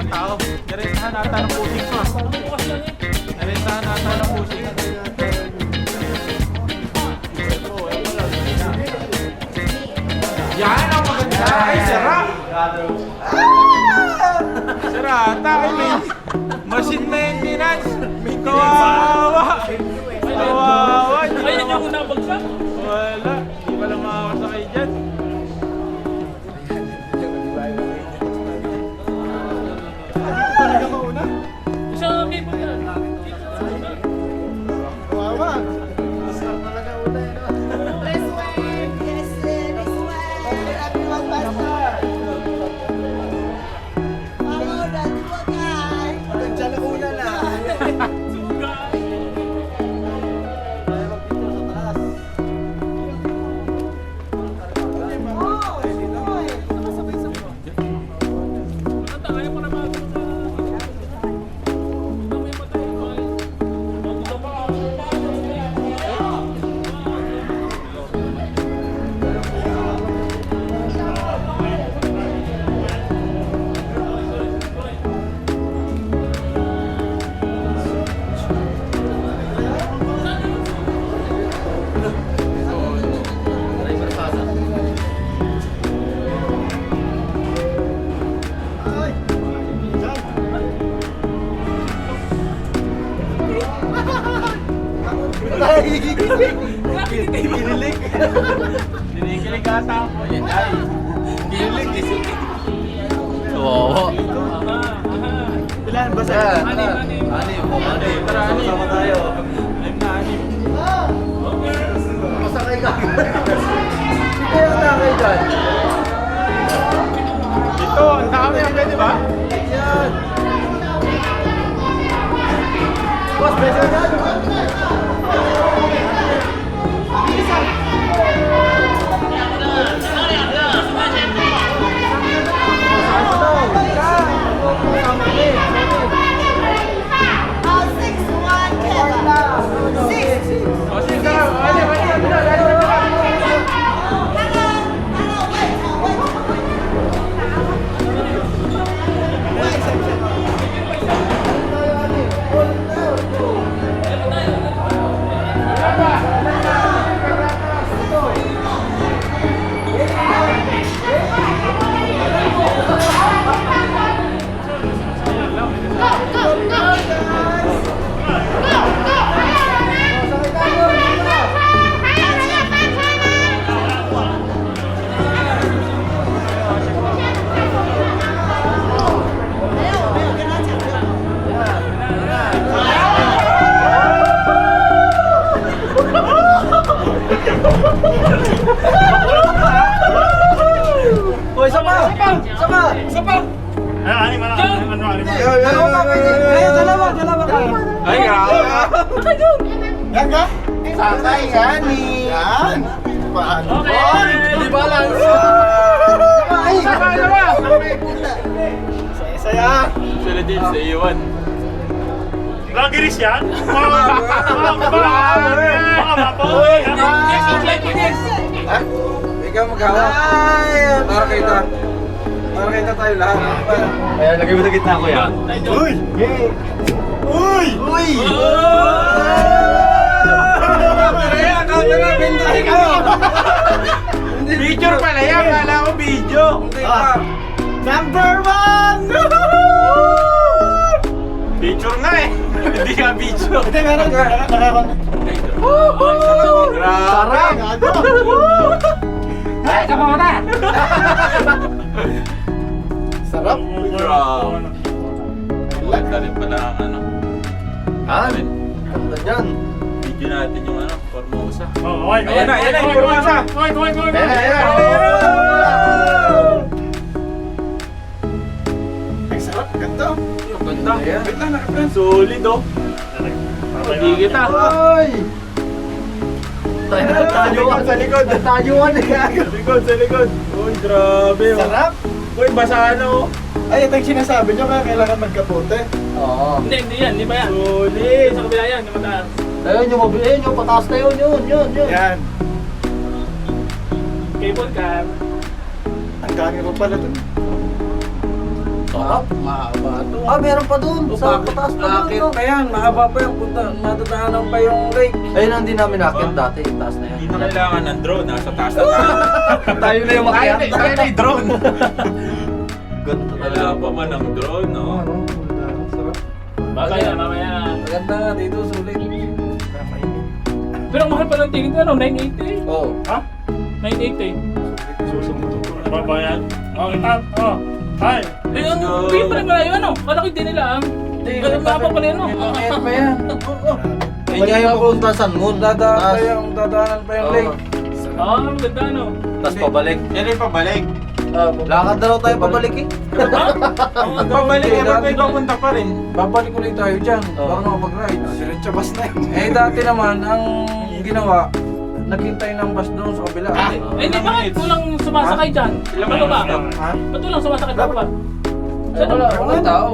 tao. Narentahan ata ng pusing ko. Narentahan ata ng pusing. Yan ang maganda. Ay, sira. Sira ata. Machine maintenance. Kawawa. Kawawa. Ayun yung una bagsak. Wala. Di ba lang makakasakay dyan? Isang cable yan. Kawawa. Masarap talaga una yun. This way, this way, this way. Everyone faster. Follow the little guy. Nandiyan na una na. Dinikilig ata ako. Yan ay. Kinilig. Oo. Ilan ba sa? Anim. Tara, anim. Sama tayo. Anim na anim. Masakay ka. Kaya nakay dyan. Ito, ang dami ang pwede ba? Yan. Boss, beso dyan. O, sige, tara. Hoy, sama! Sama! Ayun, dalawa ka. Ay, grabe. Yan ka? Sakay yan eh. Yan. Paano? Okay. Di balance. Sakay. Saya. Sila din sa iwan. Gagiris yan? Mga mapoy! Ha? Ikaw maghawak. Para kita tayo lahat. Kaya lagay mo sa gitna ko yan. Uy! Uy! Uy! Kaya camera, bintay ka! Picture pala yan. Kala ko video. Number 1! Picture nga eh. Hindi nga video. Hindi, meron ka. Grabe. Ay, kapamata! Sarap. Grabe. Ganda rin pala ang ano. Han? Ganda dyan. Video natin yung ano, Formosa. Ayan na, Formosa. Ay, sarap. Ganda. Yung ganda. Ganda na. Solid oh. Hindi kita. Ay! Tayuan sa likod. Tayuan na Sa likod. Uy, grabe oh. Sarap. Uy, basa ano. Ay, ito yung sinasabi nyo kaya kailangan magkapote. Oo. Hindi yan. Di ba yan? Solid. Sa kabila yan. Yung mataas. Ayun yung mabili, yung pataas na yun. Yan. Cable car. Ang dami mo pala dun. Sarap. Mahaba to. Ah, meron pa doon. Sa pataas pa doon. Akit no? pa yan. Mahaba pa yung punta. Matatahanan pa yung lake. Ayun ang hindi namin nakit dati. Yung taas na yan. Hindi na kailangan ng drone, nasa taas na tayo. Tayo na yung makiat. Tayo na yung drone. Ganda Wala talaga. pa man ang drone, no? Ano? Sarap. Mamaya, mamaya. Maganda nga dito, sulit. Pero ang mahal pa ng ticket ano, 980. Oo. Ha? 980. Ano ba yan? Oh, itan. Oh. Hi. Eh, ang bigyan pa rin malayo ano? Malaki din nila ah. Ganun nga pa pala yun ano? Akit pa yan. Yun nga yung pupunta San Moon. Dadaanan pa yung lake. Ah, maganda ano? Tapos pabalik. Yan yung pabalik. Lakad na raw tayo pabalik eh. Pabalik, Hindi, eh, ba't may dati- pupunta pa rin? Babalik ulit tayo dyan. Oo. Para makapag-ride. Diretso bus na yun. Eh dati naman, ang ginawa, naghintay ng bus doon sa kabila. Eh, hindi bakit walang sumasakay dyan? Ano ba? Ha? Ba't walang sumasakay ba? Eh, wala tao.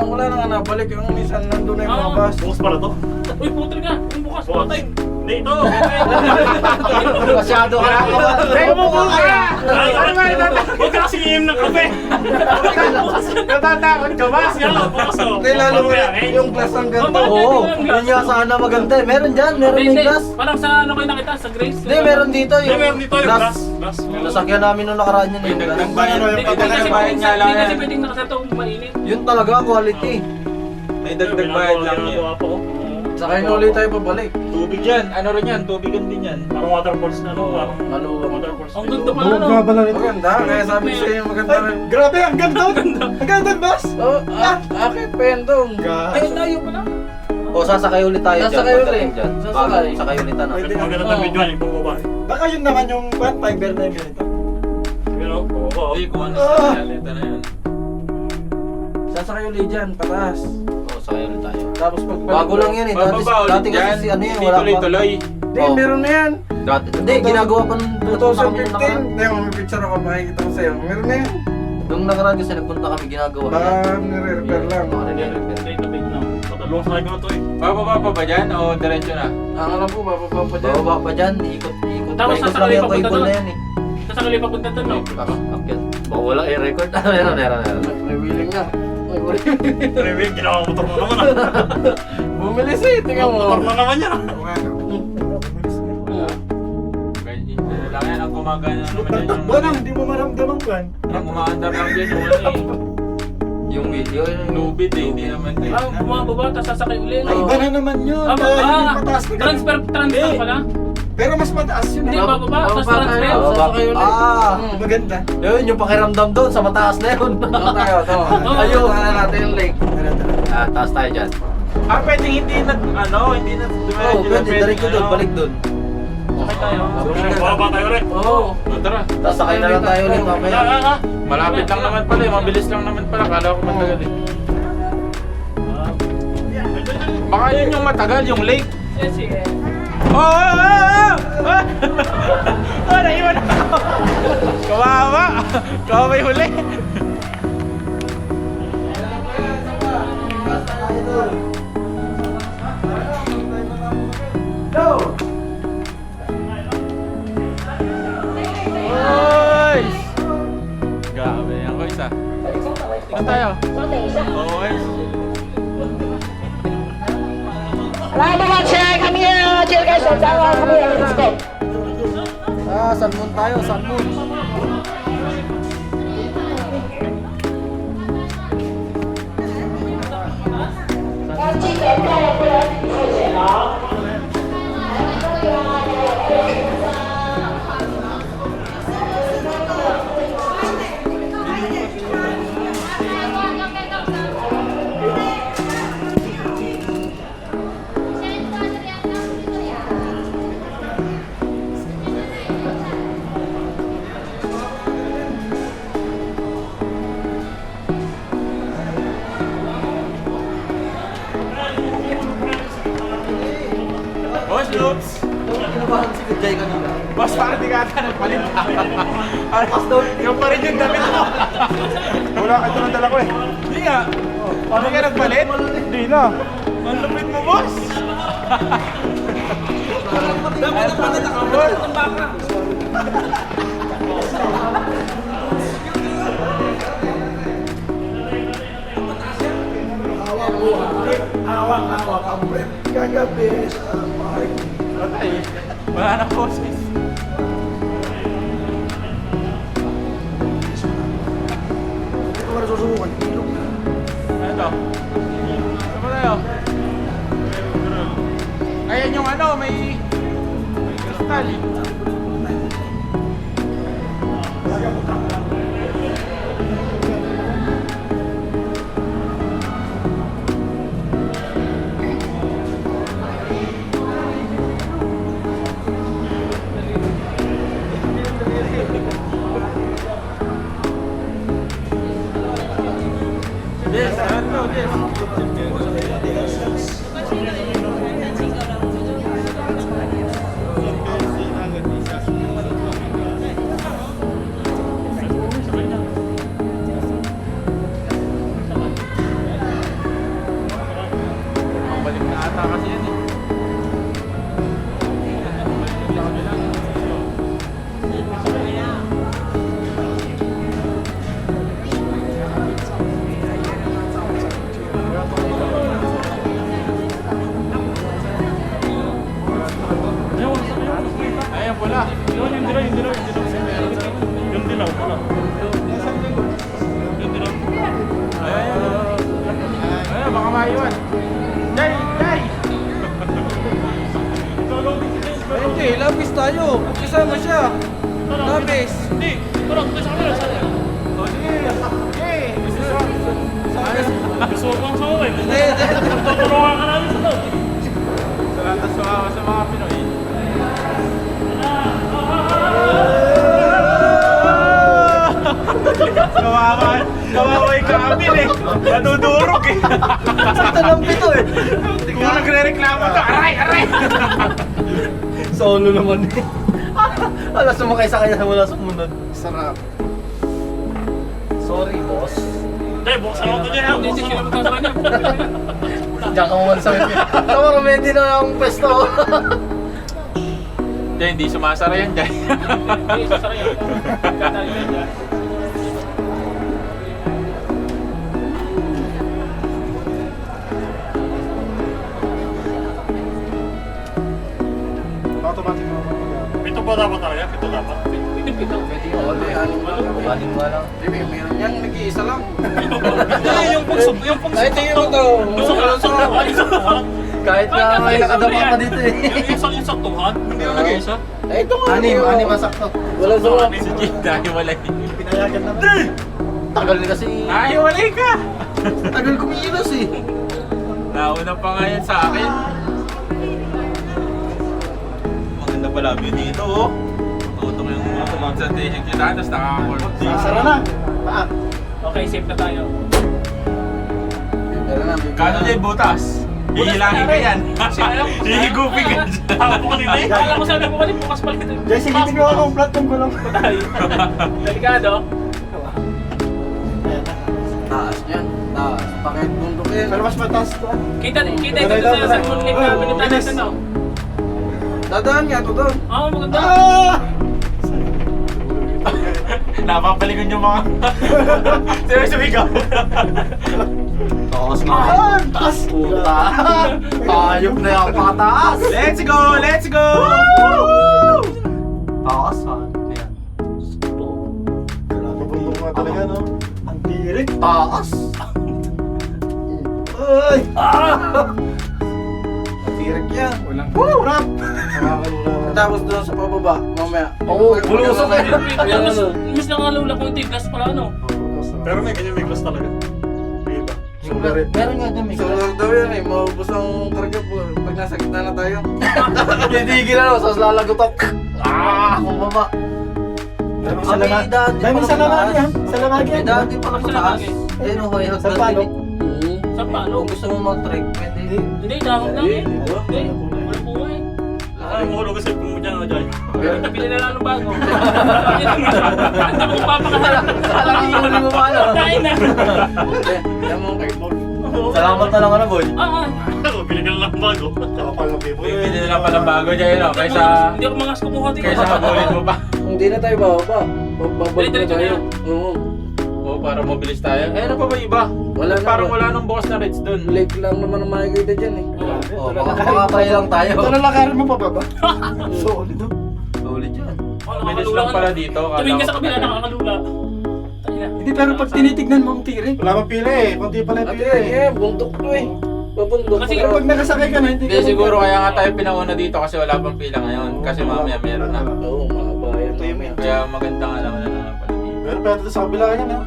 Wala na nga nabalik. Yung minsan nandun na yung mga bus. Bukas pala to. Uy, putri ka. Yung bukas, Bukas. patay. Hindi, ito. Masyado ka na Umupo ka! Ano ba ito? Huwag ka kasi iim ng kape. Natatakot ka ba? Yan, bukas oh. Hindi, lalo mo yung glass ang ganda. Oh, Oo. Yun nga sana maganda eh. Meron dyan. Meron Hindi, yung glass. parang sa ano kayo nakita? Sa Grace? Hindi, meron dito Hindi, yung meron dito yung glass. Glass. Nasakyan namin nung nakaraan yun yung glass. Nagbayad Hindi yung kasi bayad nga lang hindi kasi yan. pwedeng nakasatong mainit. Yun talaga, quality. May dagdag bayad lang yan. Sakay na ulit tayo pabalik. Tubig yan. Ano rin yan? Tubigan din yan. Parang waterfalls na, no? Parang Maluwag. waterfalls. Ang ganda pala ano? Maganda, kaya sabi ko sa'yo maganda rin. Grabe, ang ganda! Ang ganda, boss! Oh, akit pa yan doon. Ay, layo pala. O, sasakay ulit tayo dyan. Sasakay ulit. Pagdating dyan. Sasakay. Sakay ulit ano. Ang maganda ng video yan, yung bumaba. Baka yun naman yung fiber na yung ganito. Pero, oo. Hindi, kung ano sa realita na yan. Sasakay ulit dyan, pataas. O, sakay ulit tayo. Tapos pagbalik. Bago lang yan eh. Bababa Dati ulit kasi yan. si ano yun, Hindi wala pa. tuloy-tuloy. Hindi, Oh. meron na yan. Dati, hindi, ginagawa pa nung nagpunta kami nung nakaraan. 2015. Hindi, may picture ako, makikita ko sa'yo. Meron na yan. Nung nakaraan kasi nagpunta kami, ginagawa. Baka nire-repair lang. Mga nire-repair. Date na date na. Patalong sakay ko na to eh. Bababa pa ba dyan o diretso na? Ang alam ko, bababa pa dyan. Bababa pa dyan, ikot-ikot. Tapos Paikot sasakay lang yung papunta cable doon. na yan eh. Sa sakali papunta doon, no? Akyat. Baka wala i-record. Meron. May wheeling nga. May wheeling. Anyway, ginawa motor mo naman ah. Bumilis eh, tingnan mo. Motor mo naman yan ah. Lang yan ang gumagana naman dyan yung... hindi mo maramdaman kan. Ang umaandar lang dyan yung ano eh. Yung video, Lubid eh, hindi naman din. Ah, bumababa, tapos sasakay ulit. Ay, Iba na naman yun. Transfer pala? Pero mas mataas yun. Hindi, bababa, tapos Bababa transfer. tayo. Sasakay ulit. Maganda. Yun, yung pakiramdam doon sa mataas na yun. Ito tayo, ito. Ayun. Tingnan natin yung lake. Taas tayo dyan. Pwede hindi na, hindi na dumayan Oo, pwede. Diretso doon, balik doon. Sakay tayo. Bababa tayo ulit. Oo. Tara. Tapos sakay na lang tayo ulit mamaya. Malapit lang naman pala eh, mabilis lang naman pala. Kala ko matagal eh. Baka yun yung matagal, yung lake. Yes, sige. Oh, naiwan ako. Kawawa. Kawawa yung huli. Oy! Grabe, ako isa. Saan tayo? Okay. Alright, mga check. Come here. Chill guys. Come here. Let's go. San Moon tayo, San Moon. Boss Loops! Kinabahan si Kujay kanina. Boss, parang di ka ata nagpalit. Yung pa rin yung damit mo. Wala, ito na dala ko eh. Hindi nga. Paano ka nagpalit? Hindi na. Ang lupit mo, boss. Dapat ang palit ako, boss. Awak-awak ang bread kagabi sa bahay. Patay. Wala na boses. Hindi ko na susubukan. Ilog na. Ano to? Ano ba tayo? Ayan yung ano, may kristal. Yes, ano, yes. Balik na ata kasi yan eh. Ayan pula. Yun, yung dilaw. Yung dilaw pala. Yung dilaw. Ayan, baka maiwan. Jay! Jay! Hindi, labis tayo. Kasama siya. Labis. Hindi. Parang gusto ko na sa'yo. O sige. Sige. Gusto ko pang sa'yo eh. Hindi. Tutulungan ka namin sa to. Sa mga Pinoy. Kawawa yung kabil eh. Nadudurog eh. Sakta ng pito eh. Kung nagre-reklamo to, aray, aray! Solo naman eh. Alas sumakay sa kanya wala sumunod. Sarap. Sorry, boss. Hindi, buksan mo ito niya. Hindi, Buksan sige mo. naman sa kanya. Diyan ka muna sa akin. Tama, ready na ang pesto. Hindi sumasara yan, Jay. Hindi, sasara yan. Tatali yan dyan. Automatic na naman. Pito ba dapat talaga? Pito dapat. Pito. Pwede nga wala eh. Anim nga lang. Hindi, meron niyang nag-iisa lang. Hindi, yung pagsup. Ay, tingin mo to. Gusto ko lang sa Kahit na may nakadama pa dito eh. Yung saktuhan. Hindi na nag-iisa. Ay, ito nga. Anim masakto. Wala sa Si Jay, nahiwalay. Pinayagan naman. Tagal kasi. Nahiwalay ka! Tagal kumilos eh. Nauna pa nga yan sa akin. Maganda pala view dito, oh. Tutok yung concentration kita, tapos nakaka-work. Sara na. Paa. Okay, safe na tayo. Kano Jay, butas? Hihilangin ka yan. Hihigupin ka dyan. Tama po kanina eh. Kala ko sabi mo kanina, bukas pala kita. Jay, sige, tingnan ako ang platform ko lang. Delikado. Taas niyan. Taas. Bakit bundok yan? Pero mas mataas to. Kita ito sa moonlit na pinunta natin, no? Dadaan nga to doon. Oo, maganda. Ah! Napapalikon yung mga... Sino sumigaw? Taas nga. Taas! Puta. Ayop na yung pataas. Let's go! Let's go! Taas ha. Yan. Pabundok nga talaga, no? Ang tirik. Taas. Ay! Tirik yan. Walang kurap. Tapos doon sa pababa, mamaya. Oo, bulusok eh. Mas nangalula ko yung tiglas pala, no? Pero may ganyan may glass talaga. Iba. Meron nga dyan may Solar daw yan eh. Maubos ang karga po. Pag nasa gitna na tayo. Titigil na no, sa lalagotok. Bumaba. Daming Kami salamat. daan din Daming pala salamat mataas. yan. Salamat May yan. daan din pala Sa mataas. lamagi. Ayun o, may Sa hagdan palo. din. Sa palo. Kung gusto mo mag-trek, pwede. Hindi, dahon lang eh. Hindi, wala po nga eh. Ay, mahulog kasi kung mo dyan na dyan. Tabili na lang ng bago. Hindi mo papakaharap. Alam mo, huli mo pa ano. Kain na. Yan mo kay Paul. Salamat na lang ano, boy. Oo. Bili ka lang ng bago. Bibili na lang pala bago dyan, no? Kaysa... Hindi ako mangas kumuha dito. Kaysa habulin mo pa. Hindi na tayo bababa. Babalik na Diretso tayo. na. Oo. Oo, para mabilis tayo. Eh, ano pa ba iba? Wala Wala na, Parang wala nang bukas na rides doon. Lake lang naman ang makikita dyan eh. Oh, makakatry lang tayo. Ito lalakarin mo pa ba? Solid oh. Solid yan. Mabilis lang pala dito. Tumingin ka sa kabila, nakakalula. Tangina. Hindi, pero pag tinitignan mo ang tire. Wala mang pila eh. Kunti pala yung pila eh. Eh, bundok to eh. Pabundok. Kasi Pero pag nakasakay ka na, hindi Hindi, siguro kaya nga tayo pinauna dito kasi wala pang pila ngayon. Kasi mamaya meron na. Oo, mga bayan mamaya. Kaya maganda nga naman na naman pala dito. Pero pwede sa kabila yan ha.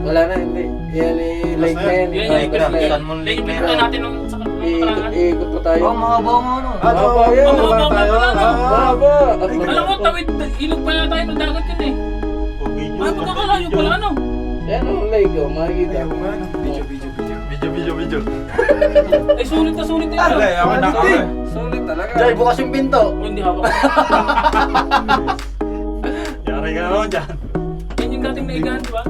Wala na, hindi. Yan eh, lake na yan. Yan, Lake yan, na yan. San Mon Lake na Pinunta yan. natin nung sa karangan. Ikot pa tayo. Oh, mga bawang ano. Ah, ito. Mahaba yan. Wala Mahaba tayo. pala, no? Mahaba. Alam mo, tawid, ilog pala tayo ng dagat yun eh. Ay, pagkakalayo pala ano? Yan ang lake, oh, makikita. Video, video. Ay, sulit na sulit yun. Wala, ako na ako. Sulit talaga. Jay, bukas yung pinto. O, hindi hawak. Yari ka naman dyan. Yan yung dating naigahan, di ba?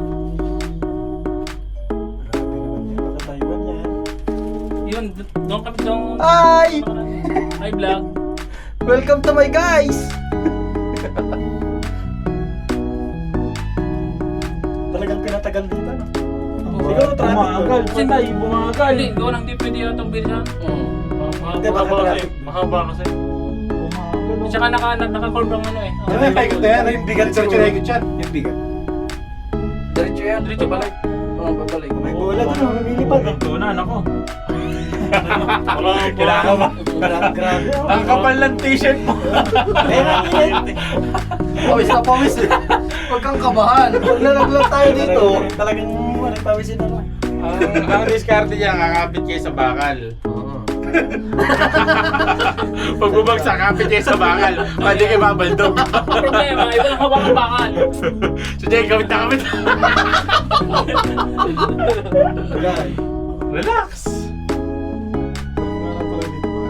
Yun, doon kami doon. Hi! Hi, vlog. Welcome to my guys! Talagang pinatagal dito, no? Siguro Bumagal. Kasi tayo, bumagal. Hindi, gawa nang di pwede yata ang bilisan. Hindi, baka traffic. Mahaba kasi. At saka naka-curve ang ano eh. Ano yung paikot na yan? Ano yung bigat sa chirekot yan? Yung bigat. Diretso yan. Diretso balik. Oo, pabalik. May bola doon, lumilipad. Tunan ako. Wala akong Kailangan mo. Grabe oh. Ang kapal ng t-shirt mo. Pawis na pawis eh. Huwag kang kabahan. Pag nalaglag tayo dito. Talagang pawisin na lang. Ang diskarte niya, kakapit kayo sa bakal. Pag bumagsak, kapit kayo sa bakal. Pwede kayo mabaldog. Ang problema, iba lang hawak ang bakal. So, Jay, kapit na kapit. Relax.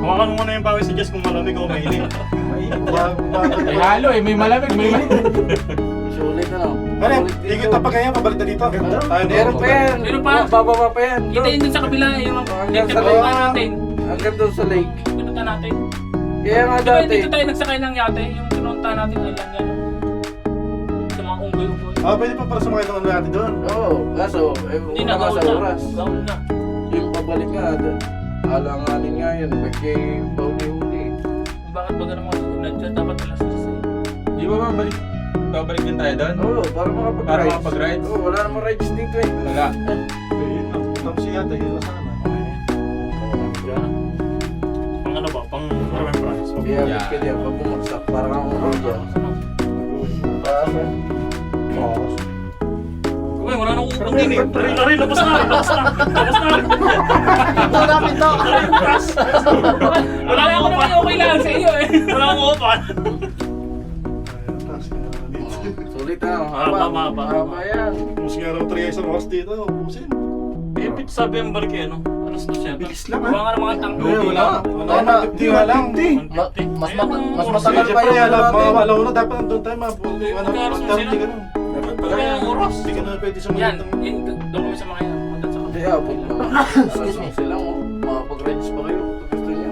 Hawakan mo muna yung pawis si Jess kung malamig o mainit. May halo eh, may malamig, may malamig. Sulit na lang. Ano yan? Ikot na pa ganyan, pabalik na dito. Tayo Meron pa yan. Meron pa. Bababa pa yan. Kita yun dun sa kabila, yung Hanggang lake sa na pinunta lake. natin. Hanggang doon sa lake. Pinunta natin. Kaya nga Di ba dati. dito tayo nagsakay ng yate? Yung pinunta natin ay lang yan. Sa mga unggoy-unggoy. Ah, pwede pa para sumakay ng ano natin doon. Oo, kaso, Hindi wala na, ka gaul sa na. oras. Gaul na. Yung pabalik nga, alanganin nga yan. Pagkay pauli-uli. Bakit ba ganun mga nandiyan dapat alas 6 Di ba babalik? Babalik din tayo doon? Oo, para makapag-rides. Para makapag-rides? Oo, wala namang rides dito eh. Wala. Tapos yata, yun na sana. Pang ano ba? Pang remembrance. Kaya Yeah. ka diyan, pag bumagsak, parang ang ulo dyan. Uy, wala nang upang din eh. Ari, labas na! Labas na! Labas na! Wala na ako naman okay lang sa iyo eh. Wala akong upan! Sulit na, Mahaba. mahaba yan. Mas nga raw 3 sa oras dito, ubusin. Eh, sabi ang balik eh, no? Alas 2 yata. Bilis lang Wala ha. nga ng mga tang. Wala. Wala na. 50 nga lang. Mas matagal pa Siyempre, yung alam, natin. mga malaw na, dapat nandun tayo, mga Magkakaroon sila. ganun. Wala yung oras. Hindi ka na pwede Yan, sumunod ng... yun, doon kami sa mga yan. Punta sa Hindi, kabila. abot na. Excuse me. Sila mo, makapag-rides pa kayo. Gusto niyo.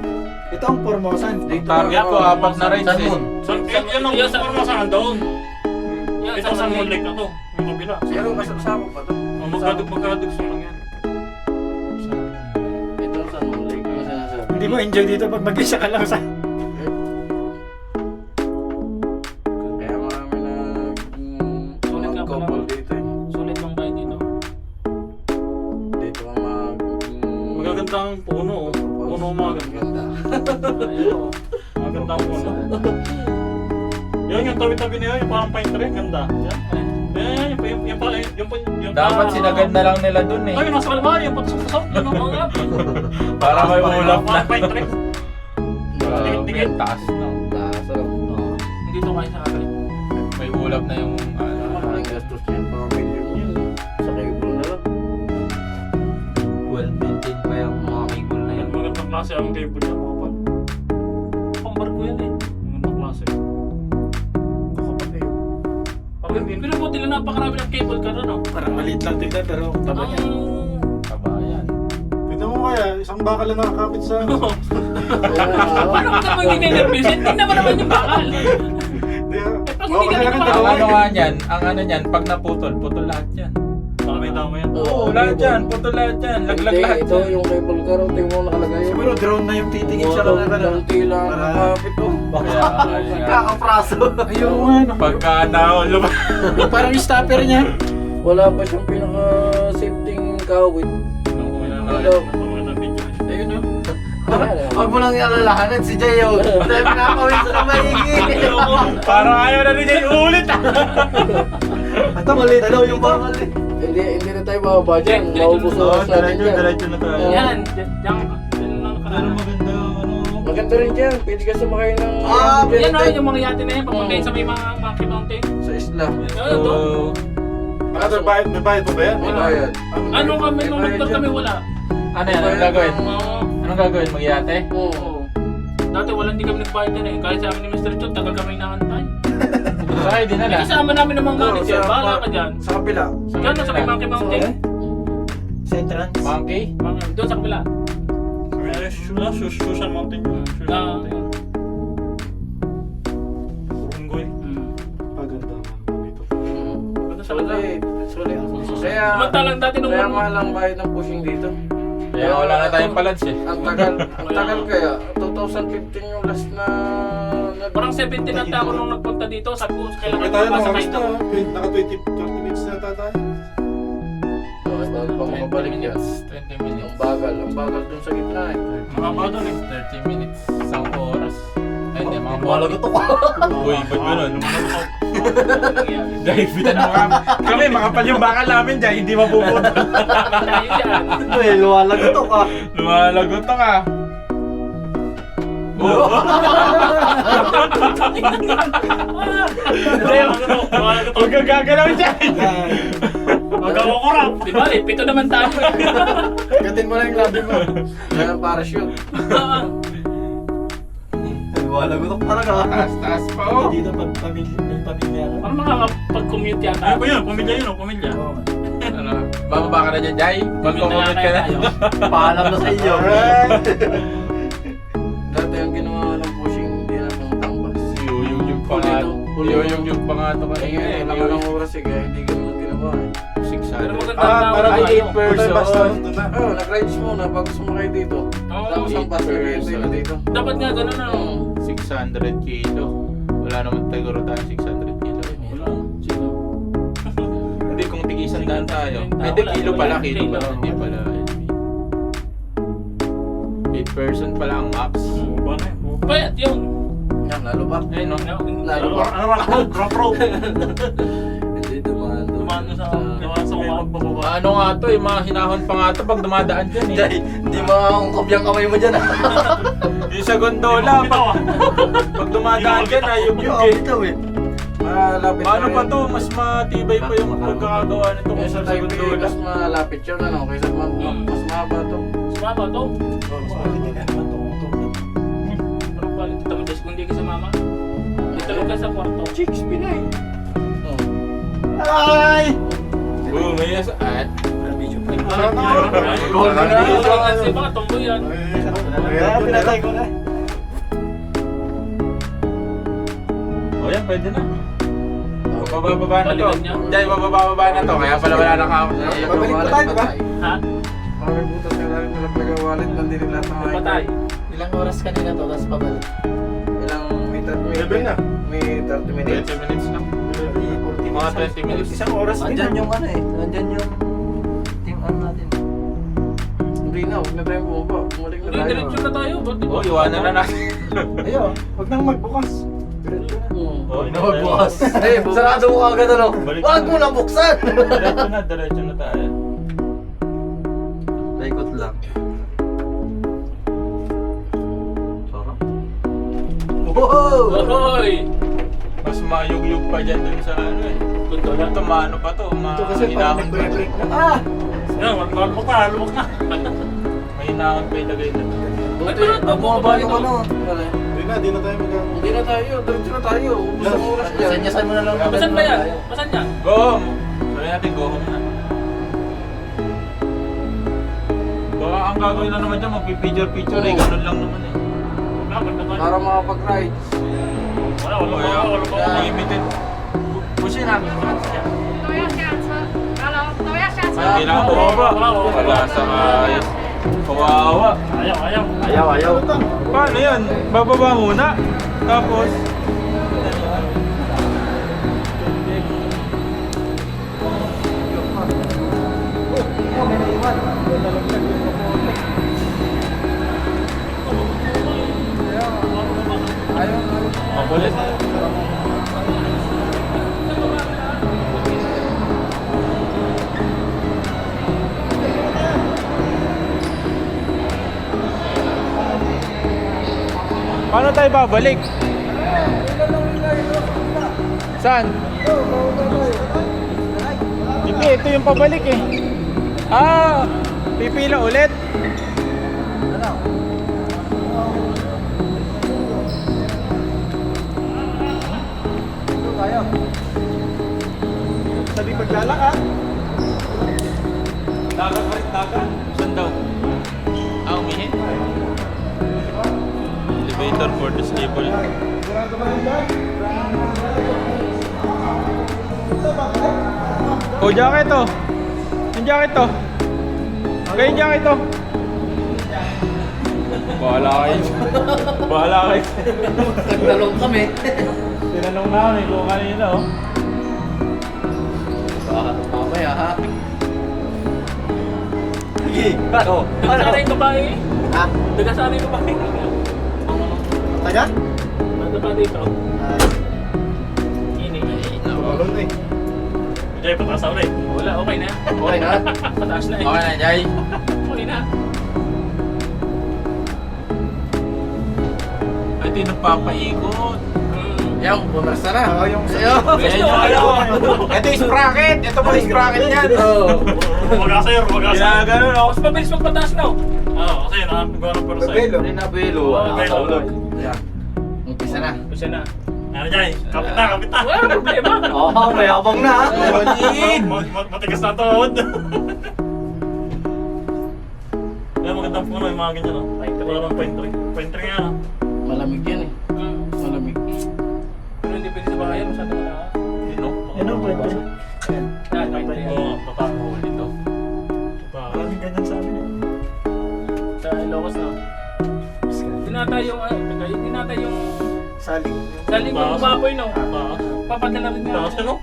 Ito ang Formosan. Target ko, apat na rides San eh. Mon. Yan ang formasahan doon. Yan, Ito sa Mon Lake na to. Yung kabila. Pero kasama pa to. Magkadugso lang yan. Ito sa lake na sinasabi. Hindi mo enjoy dito pag mag-isa ka lang sa... Kaya marami na Sulit nga pala. couple dito eh. Sulit lang tayo dito. Dito ka mag... Magagandang puno. Oh. Puno magaganda. Ayun. Magandang puno. Yan yung tabi-tabi niya, yung parang pine tree. Ganda. Yan. Yung Dapat sinagad na lang nila dun eh. Ay, nasa kalma, yung patusok-tusok. Yun ang mga. Para may ulap na. Parang pine tree. Grabe, taas na. Taas lang. Hindi to kayo sa kapit. May ulap na yung Ang gastos niya, mga million yun. Sa cable na lang. Well maintained pa yung mga cable na Yan, yan. magandang klase ang cable niya. Mga pan. Pambarko yan eh. Magandang klase. Pero buti lang napakarami ng cable car ano. Parang maliit lang tignan, pero tama niya. kabayan. Tignan mo kaya, isang bakal lang nakakapit sa... Paano ka naman hindi nervous? Tingnan mo naman yung bakal. Hindi Pag oh, hindi ka kasi nagmamahal. Ang ano nga niyan, ang ano niyan, pag naputol, putol lahat yan. Baka may tama yan. Oo, Lahat yan, puto lahat yan. Laglag Hindi, lahat ito yan. yung cable car, tingin mo nakalagay yun. Siguro drone na yung titingin siya lang na Ang tila ang nakapit to. Kaya, ayun nga. Kakapraso. Ayun. Pagka lumabas. Parang yung stopper niya. Wala pa siyang pinaka-safety kawit. Ayun o. Huwag mo lang ialalahanan si Jay yun. Dahil nakakawin sa maigi. Parang ayaw na rin niya ulit ah. Ito maliit daw yung bakal eh. Hindi na tayo bababa dyan. Diretso Maubos na. na oras natin dyan. Diretso na tayo. Oo. Yan, dyan lang nakaraan. maganda ano. Maganda rin dyan. Pwede ka sumakay ng... Yan o, yung mga yate na yan, papunta sa may mga Monkey Mountain. Sa isla. Ayun to. May bayad pa ba yan? May bayad. Ano kami, nung nagdor kami wala. Ano yan? Anong gagawin? Oo. Anong gagawin? Mag-iate? Oo. Dati wala hindi kami nagbayad yan eh. Kahit sa amin ni Mr. Chot, tagal kami nakantay. Sakay din Eh, kasama namin ng mga manager. Bahala ka dyan. Sa kapila. Diyan na sa may Monkey Mountain. Sa entrance. Monkey? Doon sa kabila. Susan Mountain yun. Susan Ah, Mountain. Unggoy. Paganda naman dito. doon sa kabila. Sulit. Kaya... Samantalang dati nung Kaya mahal ang bayad ng pushing dito. Kaya wala na tayong balance eh. Ang tagal kaya. 2015 yung last na... parang 17 ang tao nung nagpunta dito. Sabi ko, Kaya kailangan tayo ko ng pasakay oras ito. na. Naka 20 minutes na tayo. Bago pa makabalik yan. 20 minutes. Ang bagal dun sa gitna eh. Makaba doon eh. 30 minutes. Isang oras. Ay, hindi. Mga Wala ko to. Uy, ba't gano'n? Dahil Bitan mo kami, makapal yung bakal namin dyan, hindi mabubot. tayo dyan. Ito eh, luwalagotok ka. Lumalagot ka. Huwag kang gagalaw dyan. Magawa ko rap. Di ba? Pito naman tayo. Gatin mo lang yung labi mo. Kaya parachute. Luwalagotok talaga. Taas pa oh. Dito pag may pamilya ka. Parang makakapag-commute yata. Ano ba yun? Pamilya yun o? Pamilya? Ano? Bababa ka na dyan, Jai? Mag-comment ka na. Paalam na sa iyo. Dati ang ginawa ng pushing hindi na pangtambas. Yung pangato ka. Eh, wala ka ng oras eh, kaya hindi ganun ang ginawa eh. Pero 600. maganda ang tao. Parang Ay, 8 person. Basta doon na. Oo, nag-rides muna bago sumakay dito. Oo. Tapos ang bus nag-rides na dito. Dapat nga ganun ano. 600 kilo. Wala naman siguro tayo 600 kilo. Hindi, kung tig-isang daan tayo. Hindi, kilo pala. Hindi pala. 8 person pala ang max. Ba na eh. Payat yun. Yan, lalo ba? Ayun, no? Lalo ba? Ano rock rope? Hindi dumaan doon. Dumano sa pagbababa. Ano nga to, yung mga hinahon pa nga to pag dumadaan dyan eh. Jay, hindi makakungkop yung kamay mo dyan ah. Yung sa gondola, pag dumadaan dyan, ayog Yung yung eh. bitaw eh. Malapit Paano pa to? Mas matibay pa yung pagkakagawa nito kung Kaysa sa tayo gondola. mas malapit yun ano, kaysa mas mahaba to. Sumama to. Parang balik. Tita mo Diyos, kung di ka sa mama. Ditulog ka sa kwarto. Chicks, Pinay. Ay! Oo, may asa. At, Gold na. Kasi mga tumboy yan. Kaya pinatay ko na. o yan, pwede na. Bababa na to. Balikan niya. Jai, bababa na to. Kaya pala wala na ka. Babalik pa tayo, di ba? Ha? Pag butas ka lang nila wallet nandito lahat ng mga Patay. Ilang oras kanina to, tapos pabalik. Ilang Level na. may 30 minutes. 20 minutes na. Mga 20 minutes. Isang oras din. Andyan yung ano eh. Andyan yung team up natin. Hindi na, huwag na tayo bumaba. Bumalik na Hindi, tayo. diretso na tayo. Ba't di ba? Oh, iwanan na natin. Ayo, wag nang magbukas. Diretso na. Oh, Bukas. Sarado mo agad ano. Balik Wag na. mo na buksan. Diretso na tayo. Paikot lang. Sarap. Wow! Hoy! Mas mayug-yug pa dyan dun sa ano eh. Punto na. Ito maano pa to, Ito kasi parang mahinahon pa. nag-break na. Ah! Yan, lumok na, lumok na. Mahinahon pa ilagay na. Buti, ang bumaba yung ano. Di na tayo mag- Hindi na tayo, diretso na tayo. Ubus ang oras niya. Sanyasan mo na lang. Masan ba yan? Masan yan? Go home! Sabi natin go home na. Baka ang gagawin lang naman dyan, magpipicture-picture eh. Ganun lang naman eh. Dapat naman. Para makapag-ride. Wala pa. Limited. Pusin namin. 都要下车，然后都要下 Kailangan bumaba. Wala sa ayos. Kawawa. Ayaw. Paano yan? Bababa muna. Tapos, Makulit. paano tayo babalik? Saan? Hindi, ito yung pabalik eh. Ah, pipila ulit. Sabi paglalakad. Dagat pa rin, dagat. Saan daw? Umihin? Elevator for disable. Oh, jacket to. Yung jacket to. Kaya yung jacket to. Bahala kayo. Bahala kayo. Nagtalong kami. Tinanong namin kung kanina oh. Baka mamaya ha. Sige, ano? Daga sana yung babae. Ha? Daga sana yung babae. Taga? Nandun pa dito. Ini. Tulong eh. Jay, pataas ako ulit. Wala, okay na. Okay na? Pataas na eh. Okay na, Jay. Okay na. Ito yung nagpapaikot. Yung, pumarsa na. Yung Ito yung sprocket. Ito pa yung sprocket niyan. Oo. Huwag sa'yo, huwag sa'yo. Ginagano no? Mas mabilis magpataas na. Oo, kasi nakagawa ng para sa'yo. Hindi na belo. Belo. Yan. Umpisa na. Kasi na. Ano Jay? Kapit na. Wala na problema. Oo, may abang na. Matigas na tuhod. Kaya magandang puno yung mga ganyan oh. Parang point 3 nga. Malamig yan eh. Malamig. Pero hindi pwede sa bahay. Masyado na. Ano po ito? Oo, patakbo dito. Maraming ganyan sa amin eh. Sa Ilocos na. Tinatay yung Saling. Daling mo bumaboy no. Taas. Papadala rin Taas ka nga. no?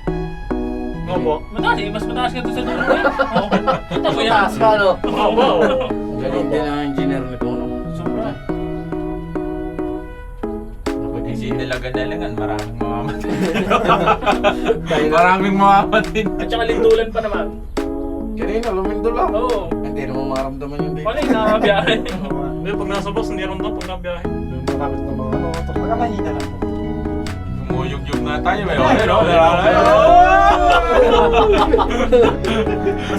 Nga po. Mataas eh. Mas mataas ka doon sa dulo eh. Ito mo yan. Taas ka no? Oo ba? Galing din ang engineer nito no? Sobra. Kasi nilaganalangan, maraming mamamatay. Maraming mamamatay. At saka lindulan pa naman. Kanina, lumindol lang. Oo. Hindi naman maramdaman yung date. Wala yung nakabiyahe. Hindi, pag nasa bus, hindi ron pag nabiyahe. Yung malapit na mga ano. Pagka mahina lang po. Umuyog-yog na tayo. May okay, no?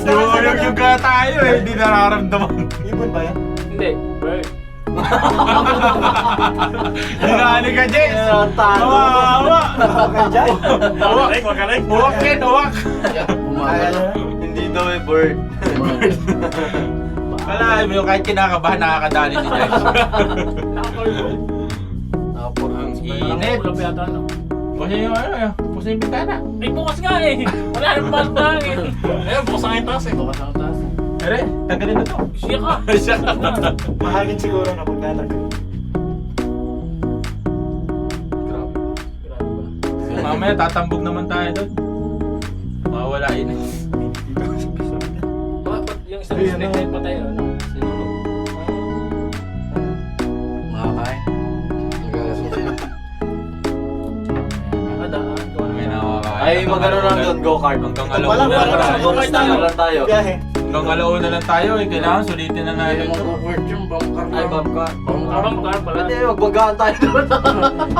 Umuyog-yog na tayo eh. Hindi nararamdaman. Ibon ba yan? Hindi. Bird. Hinali ka, Jess! Tawa! Okay dyan? Magaling. Huwak yan, huwak! Umagalo. Hindi daw eh, bird. Wala, kahit kinakabahan, nakakadali si Jess. Nakakorbo. Tapos ang Init! Ulap yata no. Kasi yung ano, puso yung bintana. Ay bukas nga eh. Wala nang pasok na hangin. Ayun, bukas ang yung taas eh. Bukas ang taas. Ere, tagalin na to. Siya ka. Siya. Mahagin siguro na paglalagay. Grabe ba? Mamaya tatambog naman tayo doon. Mawawala yun eh. Bakit yung isang snake na patay ano? Sinunog. Makakain. Nagagasong sila. Daan. May nakakain. Ay, magano lang doon, go-kart. Hanggang Walang alauna parang lang go-kart tayo. Ano lang tayo. Biyahe. Hanggang alauna lang tayo eh. Kailangan sulitin na Hindi natin naman to. go-kart yung bangkar. Ay, bangkar. Abang car pala. Pwede, magbagaan tayo doon.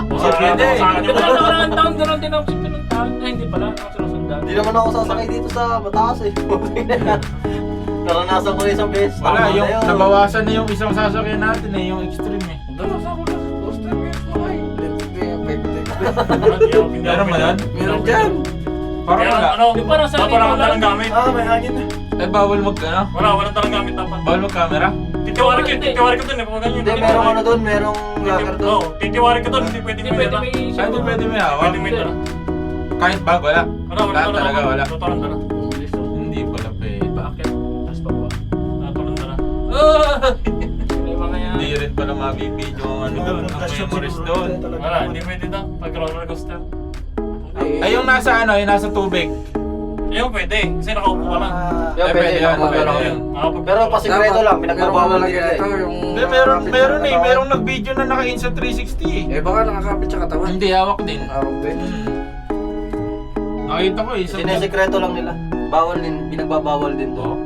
Pwede. Ito na nakaraan taon gano'n din ang sipin ng taon. Ay hindi pala. Ang sinusundan. Hindi naman ako sasakay dito sa mataas eh. Naranasan ko na isang beses. Wala, Tama yung na yun. nabawasan na yung isang sasakyan natin eh. Yung extreme eh. Naranasan ko na. First time yun, sumakay. Meron ba yan? Meron dyan. Parang wala. Ano? Yung parang sa Parang wala. talang gamit. Ah, may hangin na. Eh, bawal mag ano? Walang talang gamit dapat. Bawal mag camera? Titiwari ko dun eh. Pag ganyan. Hindi, merong ano doon, merong locker Oo, doon. titiwari ko dun. Hindi pwede Hindi pwede may Ay, hindi pwede may hawak. Pwede may dala. Kahit bag, wala. Wala, Lahat talaga wala. Totoran dala. Ang bilis oh. Hindi pala pwede. Bakit? pala mabibidyo ang ano doon, ang memories doon. Wala, hindi pwede daw. Pag roller coaster. Ay, yung nasa ano, yung nasa tubig. Ayun, pwede. Kasi nakaupo ka lang. Yeah, pwede yan, lang. pwede yan. Pero pasikreto lang, pinagbabawal nila eh. Hindi, meron eh. Merong nag-video na naka-in sa 360 eh. Eh baka nakakapit sa katawan. Hindi, hawak din. Hawak din. Nakita ko eh. Isang Sinesikreto lang nila. Bawal din, pinagbabawal din to. Oo.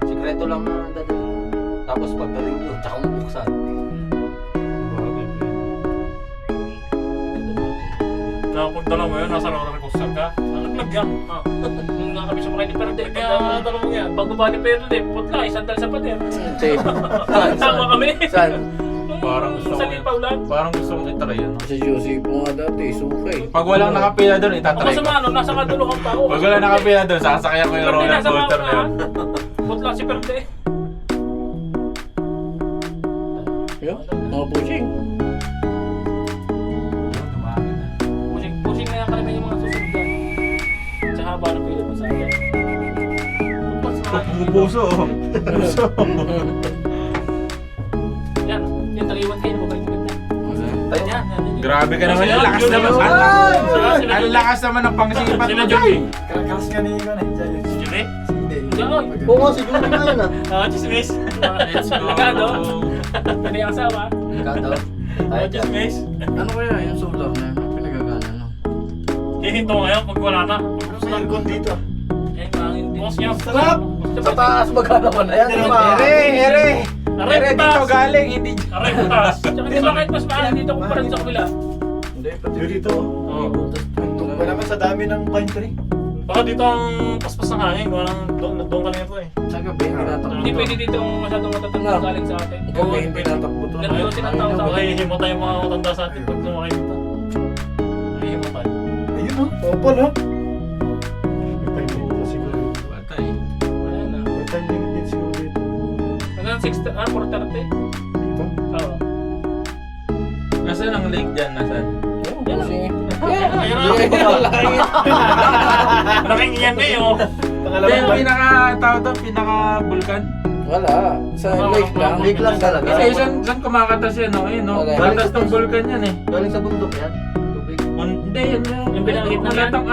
Sikreto lang na dadali. Tapos pagdating doon, tsaka bubuksan. Kapag dala mo yun, nasa roller coaster ka. Nalaglag yan. Nung nakakabit sa mga pero di. Kaya dala mo yan. Pagbaba ni Pero di, putla, isang dal sa pader. Hindi. Sama kami. Saan? Parang gusto Sa ko lipaw lang. Parang gusto kong itry yun. Sa Josie po nga dati, sukay. Pag walang nakapila doon, Ako itatry sa ko. ano, nasa kaduluhan pa ako. Pag walang nakapila doon, sasakyan ko yung Pero di, roller nasa coaster na yun. Putla si Pero di. Yun, mga pushing. Pushing na yan karamihan yung mga susunod yan. Sa haba ng pila mo sa akin. Puso. Puso. Yan, yung taliwan kayo, mabait mo ganda. Yan, yan. Grabe ka naman. Ang lakas naman. Ang lakas naman ng pangsipat Sila mo Joey. dyan. Kakakas nga ni Ivan eh. Jaya. Si Joey? Yan, Oo nga, siguro na yan ah. Chismis. Let's go. Lagado. Pwede yung asawa. Kado. Chismis. Ano kaya yung solar na yun? Pinagagana no? Hihinto ngayon pag wala na. May aircon dito. Eh, mangin din. Bukas niya. Sarap! Sa taas magkano ka na yan. Ere! Aray, Ere, dito butas. galing. Hindi Aray, butas. Tsaka di bakit mas mahal dito kumpara sa kabila? Hindi, pati Yung dito. Oo. Pa naman sa dami ng pine tree. Baka dito ang paspas ng hangin. Doon ka na ito eh. sa gabi, tinatakbo. Hindi pwede dito ang masyadong matatanda galing sa atin. Gabi, tinatakbo to. Ganun tinatawag sa akin. Mahihimatay yung mga matanda sa atin pag sumakay dito. Mahihimatay. Ayun oh, opal oh. May 5 minutes siguro. Patay. Wala na. May 5 minutes din siguro dito. Hanggang 4:30. Dito. Oo. Nasaan ang lake dyan? Nasaan? Yan, pushing. Ayun na. Malaking iyan na eh oh. Hindi, yung pinaka-tao doon, pinaka-bulkan. Wala. Sa lake lang. Lake lang talaga. Kasi saan kumakatas yan, no? Ayun, no? Wala. Katas ng bulkan yan eh. Galing sa bundok yan. Tubig. Hindi, yan Yung pinakit na yan? halatang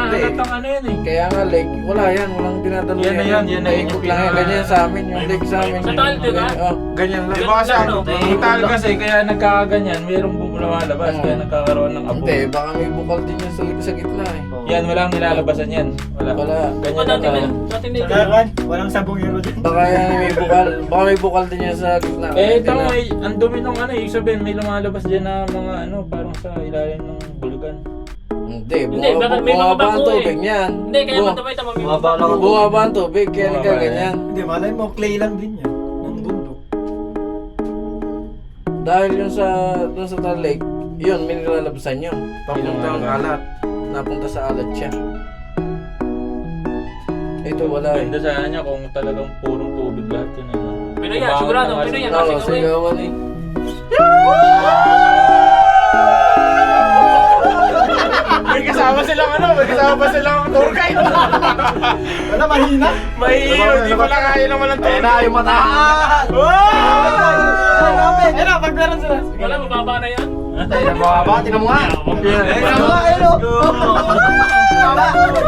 ano yan eh. Kaya nga lake, wala yan. Walang dinadalo Yan na yan, yan na yun. Ikot lang yan. Ganyan sa amin. Yung lake sa amin. Sa tal, di ba? Oh, ganyan lang. Di ba kasi Ano? ang tal kasi, kaya nagkakaganyan, mayroong lumalabas, kaya nagkakaroon ng abo. Hindi, baka may bukal din yan sa gitna eh. Yan, walang nilalabasan yan. Wala. Wala. Ganyan Dati lang. dati hindi. Sarakan, walang sabong yelo din. Baka yan may bukal. Baka may bukal din yan sa gitna. Eh, Hindi tama, na. ang dumi nung ano, ibig sabihin, may lumalabas dyan na mga ano, parang sa ilalim ng bulgan. Hindi, Hindi, baka may mga bumaba ang bangko eh. tubig niyan. Hindi, kaya matabay tama may Bumaba lang ang Bumaba ang tubig, kaya Bumaba nagkaganyan. Hindi, malay mo, clay lang din yan. Ng bundok. Dahil yun sa, dun sa Tal Lake, yun, may nilalabasan yun. Papunta ang alat. Napunta sa alat siya. Ito wala eh. Ganda sana niya kung talagang purong tubig lahat yun. Ano. Pinoy yan, sigurado, Pinoy yan. Oo, Kasi gawin. sigawan eh. May kasama silang ano, may kasama pa silang tour guide. Wala, mahina. May hindi pala kaya naman ng tour Ayun na, yung mata. Ayun na, pag meron sila. Wala, mababa na yan. Tayo na mababa, tinan mo nga. Ayun mo nga, ayun oh.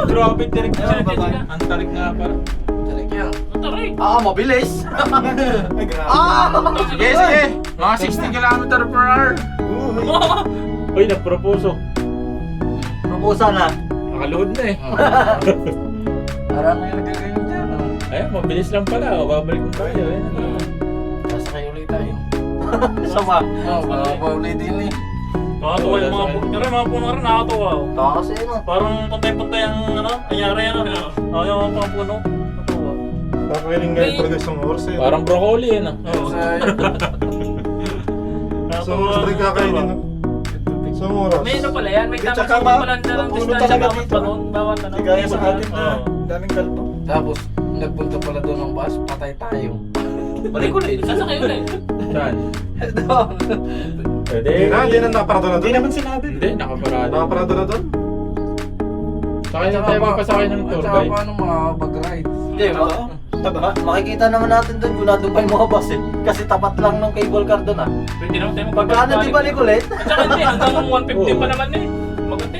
Grabe, tirik na siya. Ang tarik nga pala. Tarik yan. Ang taray. Mabilis. Ay, grabe. Sige, sige. Mga 60 km/h. Uy, nagproposo. Proposal na. Nakaluhod na eh. Marami yung nagkaganyan dyan. Oh. Ayun, mabilis lang pala. O, babalik mo tayo. Ayun, ano. Sasakay ulit tayo. Sama. Oo, bababa ulit din eh. Nakakatawa yung mga puno. Pero yung mga puno rin nakakatawa oh. Takas eh no. Parang pantay-pantay ang ano, anyari ano. Yung mga puno. Nakakatawa. Papawiling nga yung talaga isang oras eh. Parang broccoli eh, no? Oo. Isang oras rin kakainin. Isang oras. May ano pala yan, may At tamang saka sino pala na ng mapuno distansya talaga bawat dito. panon, bawat ano. Hindi gaya sa atin na Oo. daming kalbo. Tapos, nagpunta pala doon ng bus, patay tayo. Balik ulit. Sasakay ulit. Saan? Doon. Pwede. Hindi na naparado na doon. Hindi naman sinabi. Hindi, nakaparado. Nakaparado na doon. Sakay na tayo papasakay ng tour At saka guide. paano makakapag-ride? Hindi, Makikita naman natin doon kung nandun pa yung mga bus eh. Kasi tapat lang ng cable car doon ah. Pwede naman tayo Pagka ano di balik ulit? At saka hindi, hanggang 150 pa naman eh. Maganda.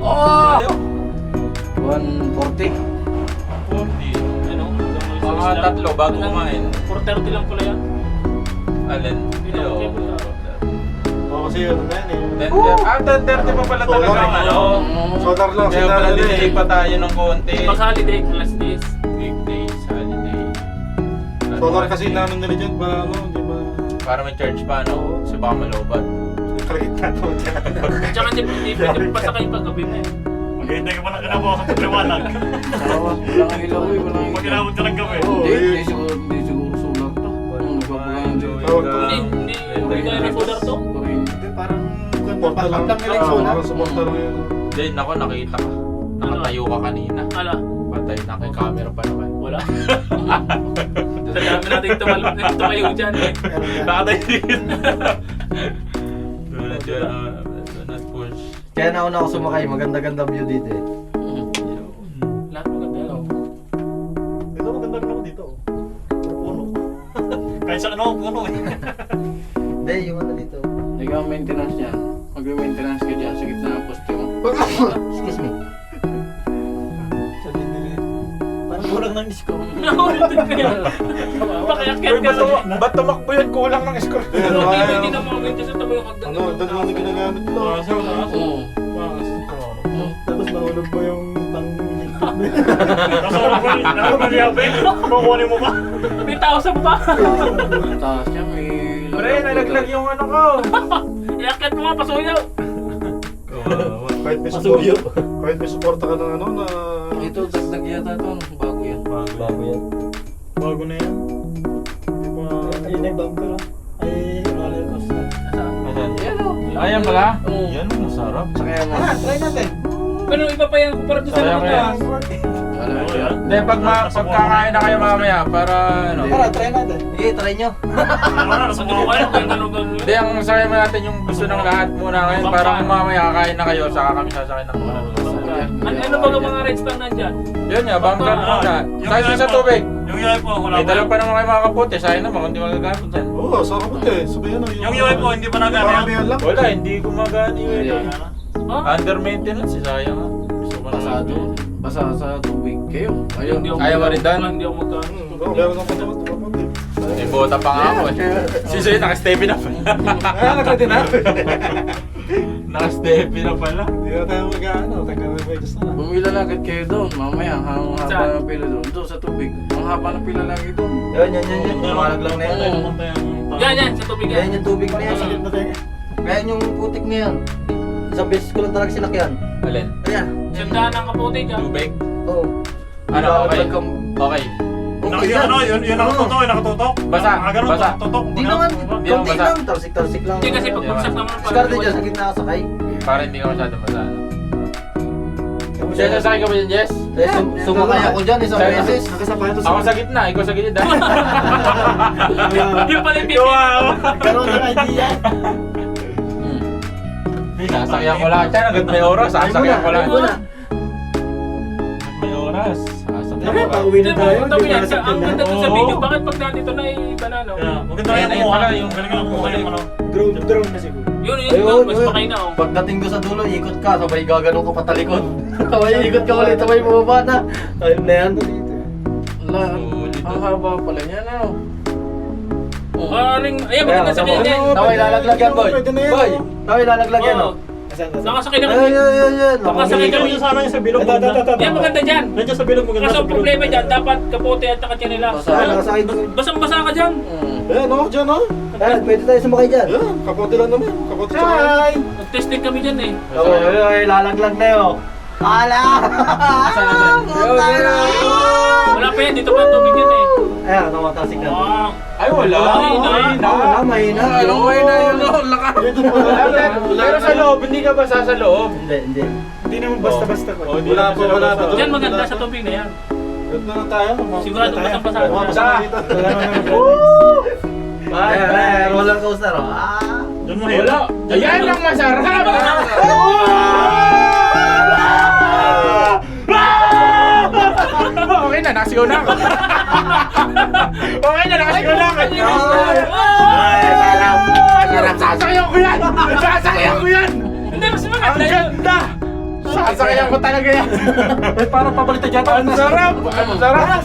Oh! 140. 40. Ano? Mga tatlo bago kumain. 430 lang pala yan. Alin? Hindi na Yo. cable car. Oo, kasi ano na yan eh. 10:30 pa pala talaga ang ano. Solar lang, Kaya pala sinara delay pa tayo ng konti. Pag holiday, class days. Weekdays, holiday. Solar kasi namin nila dyan, para ano, di ba? Para may charge pa, no? Kasi baka malobat. Kalagit na ito dyan. At saka hindi pwede pasakay pag gabi na eh. Maghihintay ka pa ng kinabukasan sa paliwanag. Walang ilaw eh, walang Pag inabot ka ng gabi. Hindi siguro sulat to. Yung nagpapaganda. Hindi kaya na solar to. Hindi, parang suporta lang. Parang suporta lang yun. Hindi, nako nakita ka. Nakatayo ka kanina. Ala, Patay na kay camera pa naman. wala. Sa dami natin tumayo dyan eh. Nakatayo din. Tulad yun, do not push. Kaya nauna ako sumakay, maganda-ganda view dito eh. Lahat maganda yan. Dito maganda rin ako dito. Puno. Kahit sa ano, puno eh. Hindi, yung ano dito. Ikaw ang maintenance niyan. Mag-maintenance ka dyan sa gitna ng poste mo. Excuse me. Parang kulang ng disco. Naulit din kaya. Pakiakit ka sa... Ba't tumakbo yan? Kulang ng score. Pero hindi na mga ganyan sa tabi yung hagdan. Ano, doon lang yung ginagamit ito. Tapos nahulog mo yung tang... Nakabaliyabing. Kukunin mo ba? May tao sa baba. Taas niya, may... Pre, nalaglag yung ano ko. Iakit mo nga, pasuyaw. Kahit may support, kahit may suporta ka ng ano na... Ito, dagdag yata ito. Bago yan. Bago yan. Bago na yan. Hindi pa... Ay, nag-bumper ah. Ay, roller coaster. Yan o. Ayan pala? Oo. Yan, masarap. Sakaya mo. Try natin. Pero iba pa yan kumpara doon sa Sayang mga yan. taas. Hindi, pagkakain na kayo mamaya, para ano. Try natin. Sige, try nyo. Siguro kayo, kaya ganun. Hindi, ang sakay mo natin yung gusto ng lahat muna ngayon. Para kung mamaya kakain na kayo, saka kami sasakay ng mga. Ano ba ang mga rides lang nandyan? Yun nga, bangkar muna. Tayo sa tubig. Yung UI po, wala May pa. dala pa naman kayo mga kapote. Sayang naman, hindi magagamit yan. Oo, sarap ito eh. Sabihin na Yung UI po, hindi pa nagana Marami yan. yan lang. Wala, hindi gumagana yun. Ha? Under maintenance, sayang ha. Gusto ko na Pasado. Basa sa tubig kayo. Hindi ako Ayaw mo rin doon? Hindi ako magkano. Oo, meron ng patamat. May bota pa nga ako eh. Si Zoe naka-steppy na pala. Kaya nagkati na. Naka-steppy na pala. Hindi na tayo mag-ano. Tagka na medyo na. Bumila lang agad kayo doon. Mamaya, ang haba ng pila doon. Doon sa tubig. Ang haba ng pila lagi doon. Yan. Lumalag lang na yan. Yan, sa tubig yan. Yan yung tubig na yan. Kaya yung putik na yan. Isang beses ko lang talaga sinakyan. Alin? Ayan. Siyang ng kapote dyan. Tubig? Oo. Ano, okay? Nilalaglag kang- Okay. Okay Ano, yun nakatutok, nakatutok. Basa, Ganun, basa. nakatutok. Hindi naman. Hindi Konti basa. lang. Talsik-talsik lang. Hindi kasi pag bumsak naman Diskarte dyan sa gitna sakay. Para hindi ka masyadong masala. Siya nasakay ka ba dyan, Jess? Eh, sumakay ako dyan isang Saan? beses. Nakasapatos. Ako sa gitna, ikaw sa gilid. Yung pala yung pipi. Pero ng idea. Sasakyan ko lahat yan, agad may oras. Sasakyan ko lahat. Wala. May oras. Sasakyan Kaya ko. pauwi na tayo. Tabi Hindi yan, pa ang ganda doon sa Oo. video. Bakit pag nandito na iba na, no? Maganda rin Ayun, yung ayun kumuha. pala, yung- Galing lang kumuha yung ano. Drone na siguro. Yun, Ayun, mas makay na, oh. Pagdating ko sa dulo, ikot ka, sabay gaganon ka patalikod. Sabay ikot ka ulit, sabay bumaba na. Ayun na yan. Ang haba pala niya, no? Aling, ayun, maganda sa kanya din. Taway lalaglag yan, boy. Pwede na yan, Boy, oh. taway lalaglag yan, Oo. oh. Nakasakay na Ayun, kami. ayun. Nakasakay kami. Yung sana yung sa bilog. Yan, maganda dyan. Nandiyan sa bilog maganda Kaso sa ang bilog. problema dyan, dapat kapote at saka nila. Basa. Nakasakay doon. Basang-basa ka dyan. Ayan, oh, dyan, oh. Ayan, pwede tayo sumakay dyan. Ayan, kapote lang naman. Kapote sa mga. Nag-testing kami dyan eh. Oo, ayun, lalaglag na yun. Ala! Wala pa yan, dito pa ang tubig yan eh. Ayan, namatasik na. Wow. Ay, wala. Mahina. Alam ko yun na yun, no? Lakas. Pero sa loob, hindi ka basa sa loob. Hindi. Hindi naman basta-basta ko. Oh, Wala po, wala pa. Dyan maganda sa tubig na yan. Doon na lang tayo. Sigurado basang-basa. Basa dito. Ayan, roller coaster, oh. Diyan mo Wala. Ayan ang masarap. Okay na, nakasigaw na ako. Okay na, nakasigaw na ako. Ay, sarap! Sarap! Sasakyan ko yan! Sasakyan ko yan! Hindi, mas Ang maganda yun. ganda! Sasakyan ko talaga yan! Parang papalitan dyan. Ang sarap! Ang sarap!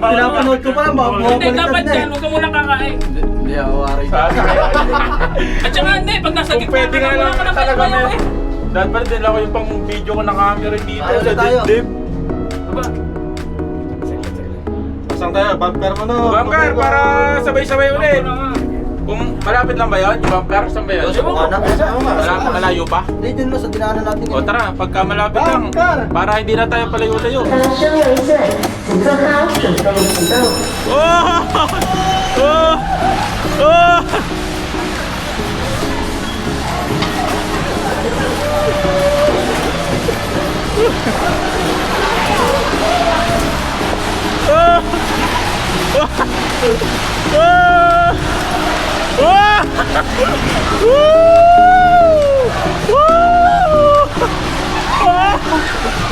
Pinapanood ko pa lang, baka Hindi, dapat bumabalitan na yan. Huwag ka muna kakain. Hindi ako worried. Sasakyan! At saka hindi, pag nasa Kung gitna pwede nga lang wala ka na talaga kaya may... Dapat pala din ako yung pang video ko na camera dito Tayo sa na tayo. dibdib. Saan tayo? Bumper mo no? Bumper para sabay-sabay ulit. Kung malapit lang ba yun? Yung bumper, saan ba yun? Malayo pa? Hindi, dun mo sa dinaanan natin. O tara, pagka malapit lang, para hindi na tayo palayo-layo.发生为证，请坐好，准备启动。 Oh! Oh! Oh!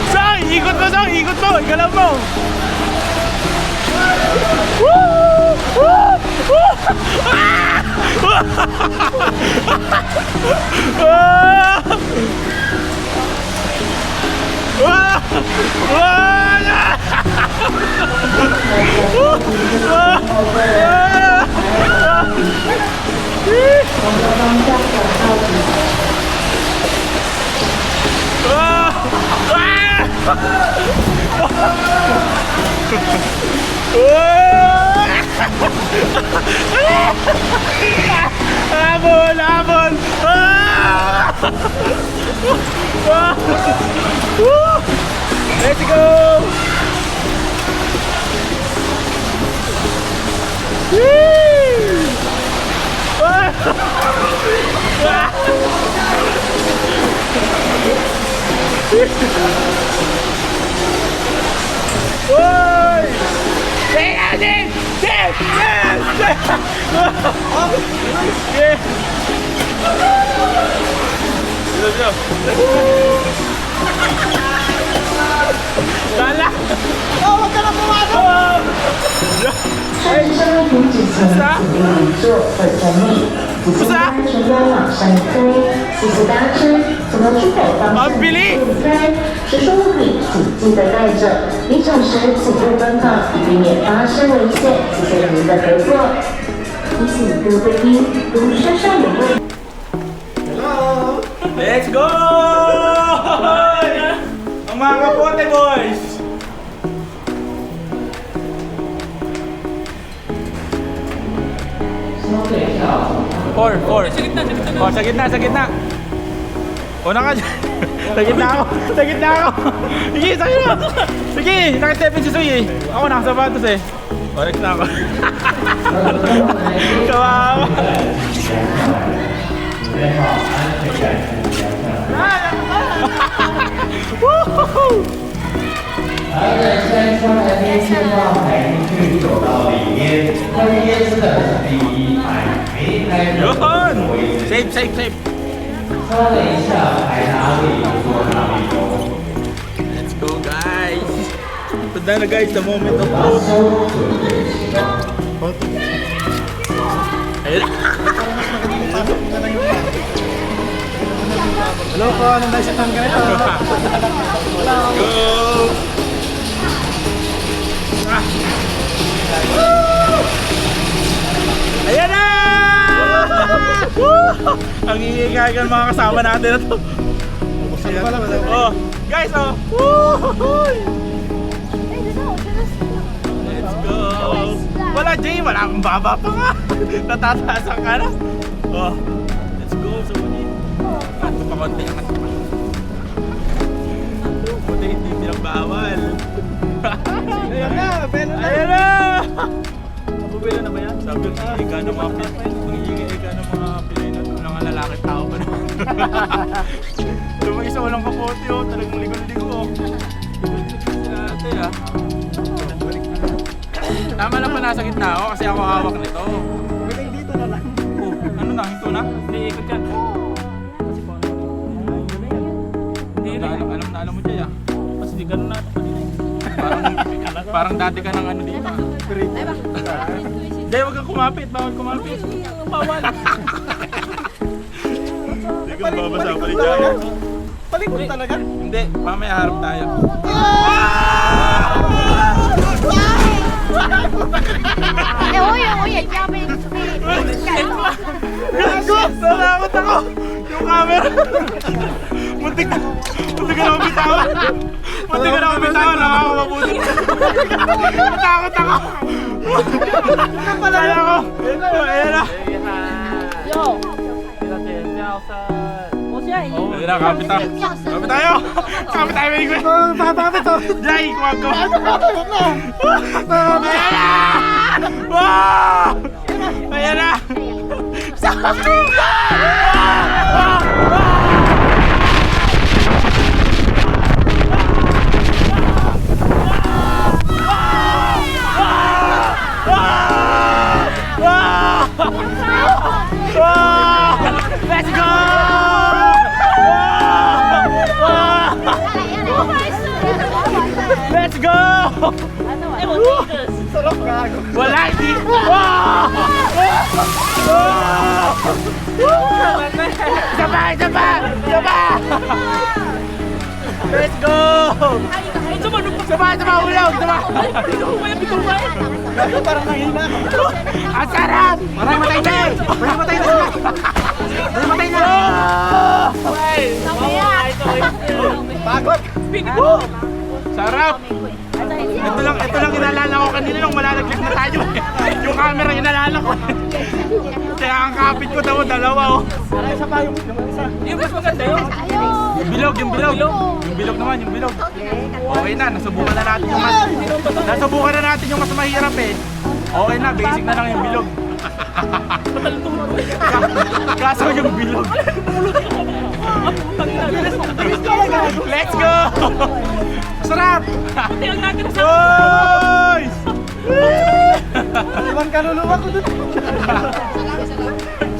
Sang, ikot mo, Sang, ikot mo, igalaw mo. Habol! Habol! Let's go! Oi! Hey, Andy! Yes! Yes! Yes! Dala! Oh, wag ka na pumasok! 上车停止前，请立坐或站立，此次搭乘要往上推，此次搭车从出口方向右推，持收物品请记得带着，离场时请勿奔跑，以避免发生危险。谢谢您的合作。提醒各位贵宾，如身上有问题。 Let's go! Ang mga kapote, boys! Four. Sa gitna, sa gitna. Oh, sa gitna, sa gitna. Una ka dyan. Sa gitna ako. Sa gitna ako. Sige, sa gitna. Sige, nakastep in si Suy eh. Ako nakasapatos eh. O, next na ako. Kawawa. Woohoo! 山川的边线道排进去，走到里面，那边是的第一排，没开的 Yun! Safe, safe, safe. 刷了一下排哪里坐哪里哦。 Let's go, guys. Punta na guys, the moment of truth. Ayun na. Hello po, anong dahil sa tangga ito? Go! Ayan na! Woo! Ang iingay mga kasama natin na to. Oh, guys, oh! Woo! Let's go! Wala, Jay! Wala akong baba pa nga! Natataasan ka na! Oh, let's go! So, ito pa konti ang ito pa. Buti hindi bawal. Ayan na, pelo na. Ayan na! Nakubila na ba yan? Sabi ko, ika ng mga Pilipino. Ika ng mga Pilipino. Walang lalaki tao pa naman. Lumang isa walang kapote oh. Talagang ligo-ligo oh. Sila ate ah. Tama lang pa nasa gitna ako kasi ako hawak nito. Pwedeng dito na lang. Oh, ano na? Ito na? Hindi, ikot yan. Alam na alam mo dyan ah. Kasi di ganun na. Parang dati ka ng ano dito. Hindi, huwag kang kumapit. Bawal kumapit. Bawal. Hindi ko babasa pa rin dyan. Palikot talaga? Hindi, mamaya harap tayo. Gago! Nalakot ako! Yung camera! Muntik na ako bitawan! Muntik na ako bitawan! Nakakamabuti! Natakot ako! Kaya ko! Ayan na! Ayan na, kapit tayo! Kapit tayo! Kapit tayo, Miguel! Kapit to! Jai, kuwag ko! Ayan na! Wow! Ayan na! Let's go! Let's go! Wala, hindi! Sabay! Let's go! Sabay! Ulog! Parang nangina. Ang sarap! Parang matay na! Parang matay na! Parang matay na! Pagod! Sarap! Ito lang inalala ko kanina nung malalaglag na tayo. Yung camera inalala ko. Kaya ang kapit ko daw, dalawa oh. Isa pa yung isa. Yung mas maganda yun. Yung bilog. Yung bilog naman, yung bilog. Okay na, nasubukan na natin yung mas mahirap eh. Okay na, basic na lang yung bilog. Kaso yung bilog. Let's go! Sarap! Tingnan natin sa... Boys! Iwan kaluluwa ko dun.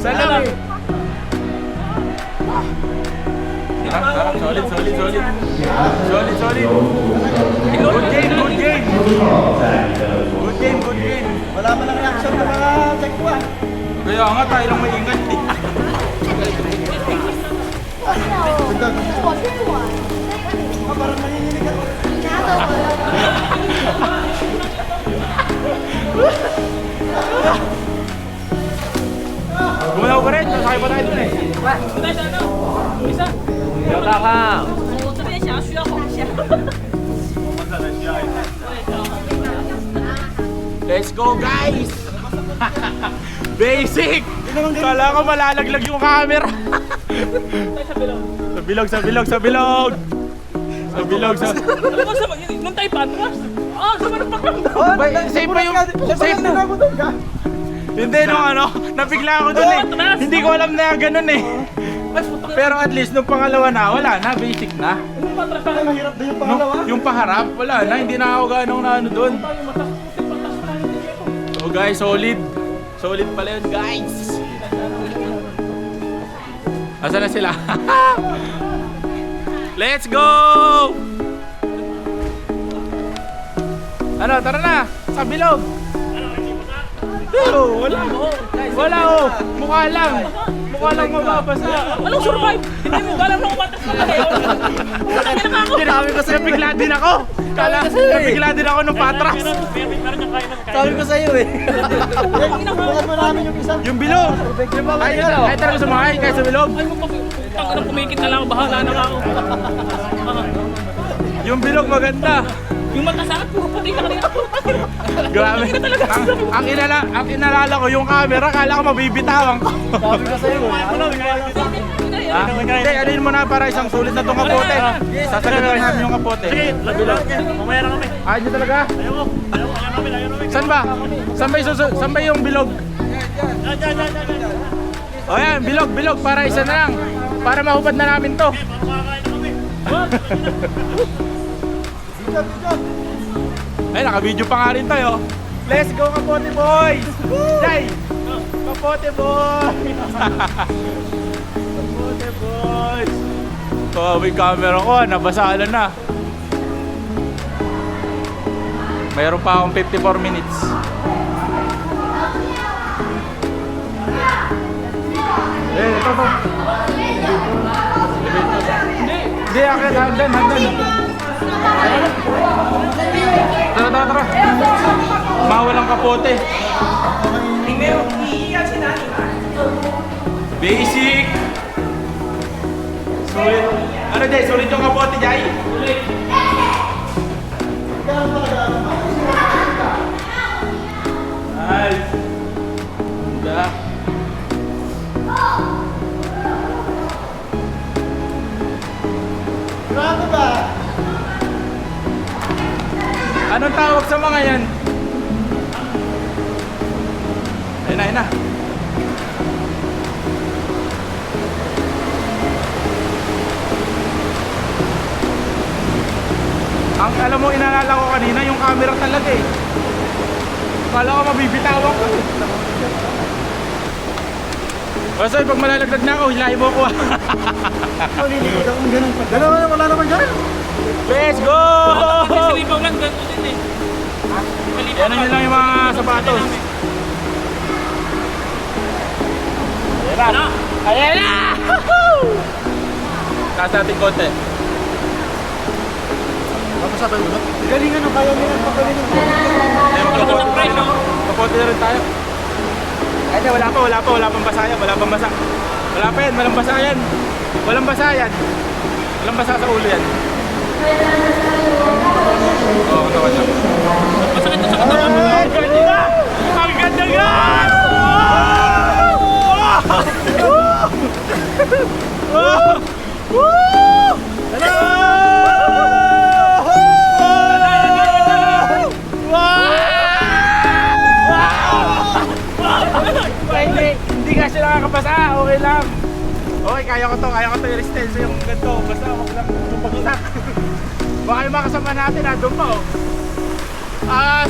Salam! Sarap, solid. Good game. Wala pa lang reaction ng mga check ko ah. Kaya nga tayo lang maingat eh. Parang nanginginig ako. Gumalaw ka rin, sakay pa tayo dun eh. Isa. Let's go guys! Basic! Kala ko malalaglag yung camera. Sa bilog. Alam mo sa... Nung tayo patras. Sa manang Safe pa yung... Safe na. Hindi nung ano, napigla ako dun eh. Hindi ko alam na ganun eh. Pero at least nung pangalawa na, wala na, basic na. Mahirap din yung pangalawa. Yung paharap, wala na, hindi na ako ganong na ano dun. So guys, solid. Solid pala yun guys. Asa na sila? Let's go! Ano, tara na! Sa bilog! Wala oh! Mukha lang mababasa. Anong survive? Hindi mo galang na umatras na kayo. Sabi ko sa'yo, bigla din ako! Nabigla din ako nung patras! Sabi ko sa'yo eh. Bukas mo namin yung isa. Yung bilog! Ay talaga sumakay kahit sa bilog! Tangka na kumikit na lang ako. Bahala na ako. Yung bilog maganda! Yung mata sa akin, puro pati na kanina. Grabe! Ang inalala ko yung camera, kala ko mabibitawan ko. Sabi ko sa'yo eh. Hindi, alin mo na para isang sulit na itong kapote. Sasagutin namin yung kapote. Sige, bilog. Mamaya na kami. Ayaw nyo talaga? Ayaw namin. Saan ba? Saan ba yung bilog? Yan. O yan, bilog para isa na lang. Para mahubad na namin to. Ay, naka-video pa nga rin tayo. Let's go, Kapote Boys! Jai! Kapote Boys! Kapote Boys! Oh, may camera ko, nabasala na. Mayroon pa akong 54 minutes. Ito. Hindi, akit, hagdan. Tara. Mawalang kapote. Basic. Sulit. Ano, Jay? Sulit yung kapote, Jay? Sulit. Nice. Ganda. Grabe ba? Anong tawag sa mga yan? Ayun na. Ang alam mo, inaalala ko kanina yung camera talaga eh. Kala ko mabibitawan ko. Basta pag malalaglag na ako, hilahin mo ako. Nalilipad akong ganun pa. Dalawa na, wala naman dyan. Let's go! Kasi sa lipaw lang, ganun din eh. Yan nyo lang yung mga sapatos. Ayan na! Ayan na! Taas natin konti. Tapos sabay mo. Galingan na kaya nila pagalingan mo. Kapote na rin tayo. Ay, wala pang basa yan, walang basa yan. Walang basa sa ulo yan. Oo, katawan lang. Masakit na sa katawan mo. Ang ganda! Ang ganda yan! Hindi nga siya nakakabasa, okay lang. Okay, kaya ko to i-resistance yung ganito. Basta ako lang pag-isak. Baka yung mga kasama natin, doon pa oh. Ah,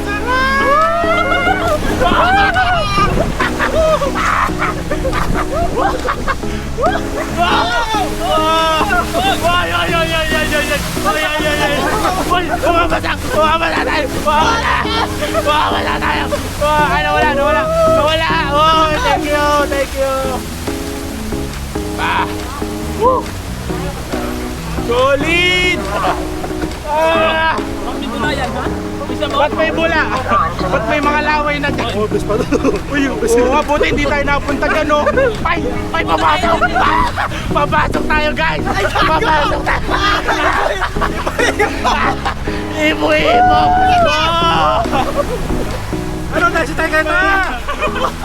Thank you. Solid! Hindi mo na yan, ha? Isa mo? Ba't may bula? Ba't may mga laway na dyan? Oh, best pa doon. Uy, yung best. Oo nga, buti hindi tayo napunta dyan, no? Ay, papasok! Papasok tayo, guys! Papasok tayo! Ibo! Ano na, si Tiger na?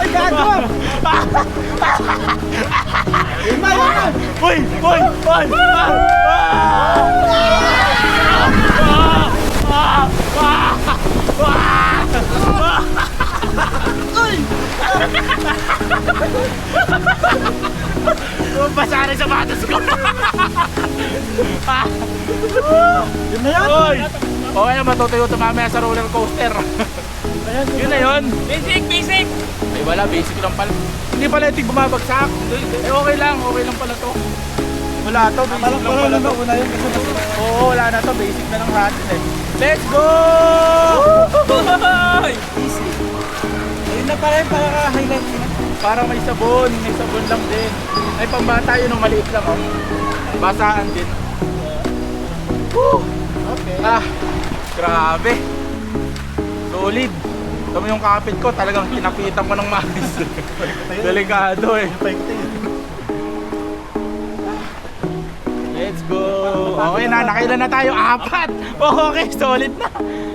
Ay, gago! Uy! Basa rin sa batas ko! Yun na yan. Uy! Okay na, matutuyo ito mamaya sa roller coaster. Yun na yun. Basic! Ay wala, basic lang pala. Hindi pala ito bumabagsak. Eh okay lang pala to. Wala to, basic lang pala to. Una yun kasi Oo, wala na to, basic na lang natin eh. Let's go! ayun na pala yung para-highlight nila. Parang may sabon lang din. Ay pambata yun, maliit lang oh. Basaan din. Okay. Grabe. Solid. Ito yung kapit ko, talagang kinapitan ko ng mais. Delikado eh. Let's go. Okay na, nakailan na tayo? 4. Okay, solid na.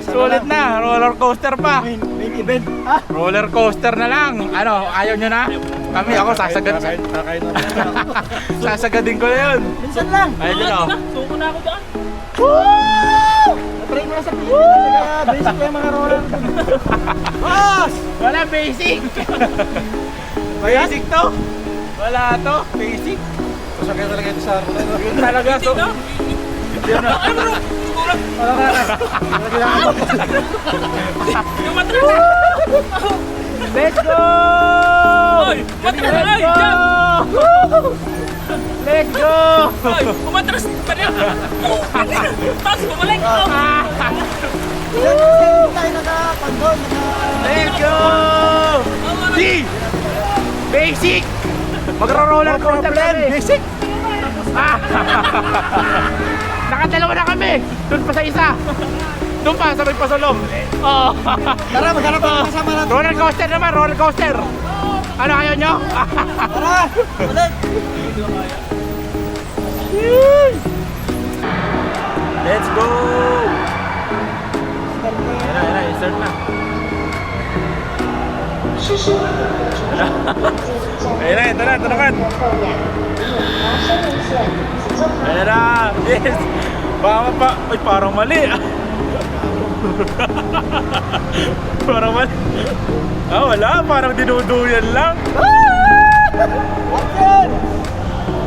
Solid na. Roller coaster pa. Main event. Roller coaster na lang. Ano, ayaw nyo na? Kami, ako sasagad. Kakain na. Sasagadin ko na yun. Minsan lang. Ayun oh. Suko na ako dyan. Try mo na sa Pilipinas. Kaya basic pa yung mga roller. Boss! Wala basic! Basic to? Wala to, basic. Pasakay talaga ito sa roller. Yun talaga to. Yun na. Ay, bro! Tulak! Wala ka na. Wala kailangan mo. Yung matras na! Let's go! Oy! Matras na! Ay! Let's go! Dyan! Let's go! Ay! Umatras pa rin! Tapos bumalik! tayo naka-pandon, Let's go! D! Basic! Magro-roller coaster kami. Basic? Ah! Nakadalawa na kami. Doon pa sa isa. Doon pa, sa may pasulong. Oh. Tara, maghanap tayo ng kasama natin. Roller coaster naman, roller coaster. Ano ayaw nyo? Tara, ulit. Let's go! Ayan, start na. Ayan na, ito na, ito naman. Ayan na, yes. Baka pa, ay parang mali. Parang mali. Ah, wala, parang dinuduyan lang.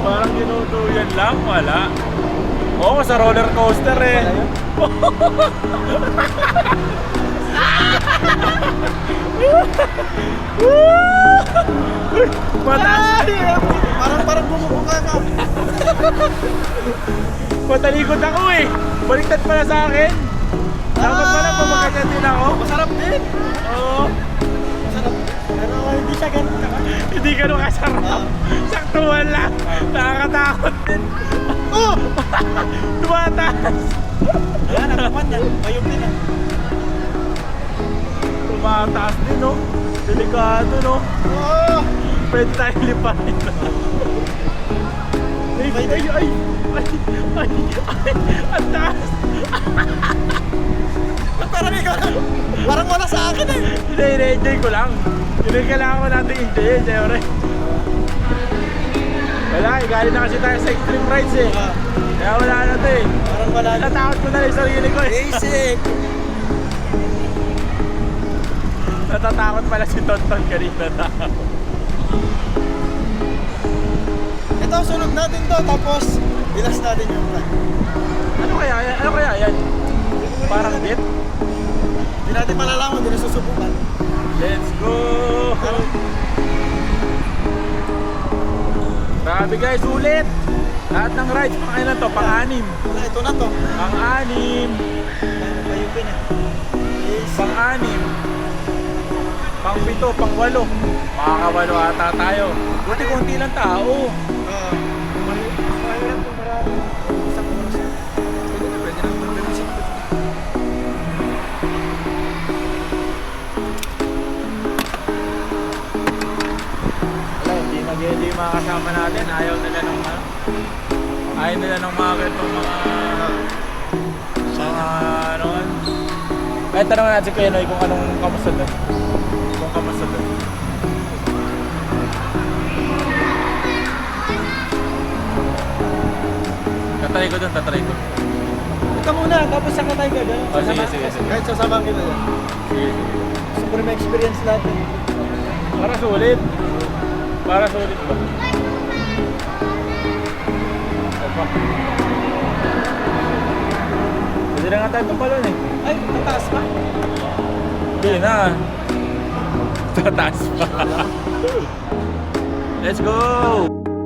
Parang dinuduyan lang, wala. Oo, sa roller coaster eh. Mataas. Parang bumubuka ka. Matalikod ako eh. Baliktad pala sa akin. Dapat pala pamagkagyan din ako. Masarap din. Oo. Masarap. Pero hindi siya ganun ka. Hindi ganun kasarap. Saktuhan lang. Nakakatakot din. Oh! Tumataas. Yan, ang kapan yan. Mayog din ah. Tumataas din no. Delikado no. Oh! Pwede tayong lipahin. Ay, ay, ay, ay, ay, ay, ang taas. Parang wala sa akin eh. Hindi, enjoy ko lang. Hindi kailangan ko natin enjoy, siyempre. Wala, galing na kasi tayo sa extreme rides eh. Kaya wala na to eh. Parang wala na. Natakot ko na rin sa sarili ko eh. Basic. Natatakot pala si Tonton kanina na. Ito, sunod natin to. Tapos, bilas natin yung plan. Ano kaya yan? Ano kaya yan? Parang dip? Hindi natin malalaman, hindi na susubukan. Let's go! Grabe guys, ulit! Lahat ng rides, pang ilan to? Pang-anim. Wala, ito na to. Pang-anim. Mayupin eh. Pang-anim. Pang-pito, pang-walo. Makakawalo ata tayo. Buti konti lang tao. Mahirap kung marami. Isang oras yan. Pwede na mag-visit ko. Wala, hindi mag-hindi yung mga kasama natin. Ayaw nila ng mga... Ayaw nila ng mga ganitong mga... ano... Kahit tanong natin si Kuya Noy kung anong kamusta doon. Kung kamusta doon. Tatry ko doon, tatry ko. Ito muna, tapos saka tayo gagawin. Oh, sige, sige, sige. Kahit sasabang kita yan. Sige, sige. Gusto ko rin ma-experience natin. Para sulit. Para sulit ba? Opa. Pwede na nga tayo tumalon eh. Ay, tataas pa? Hindi na. Tataas pa. Let's go!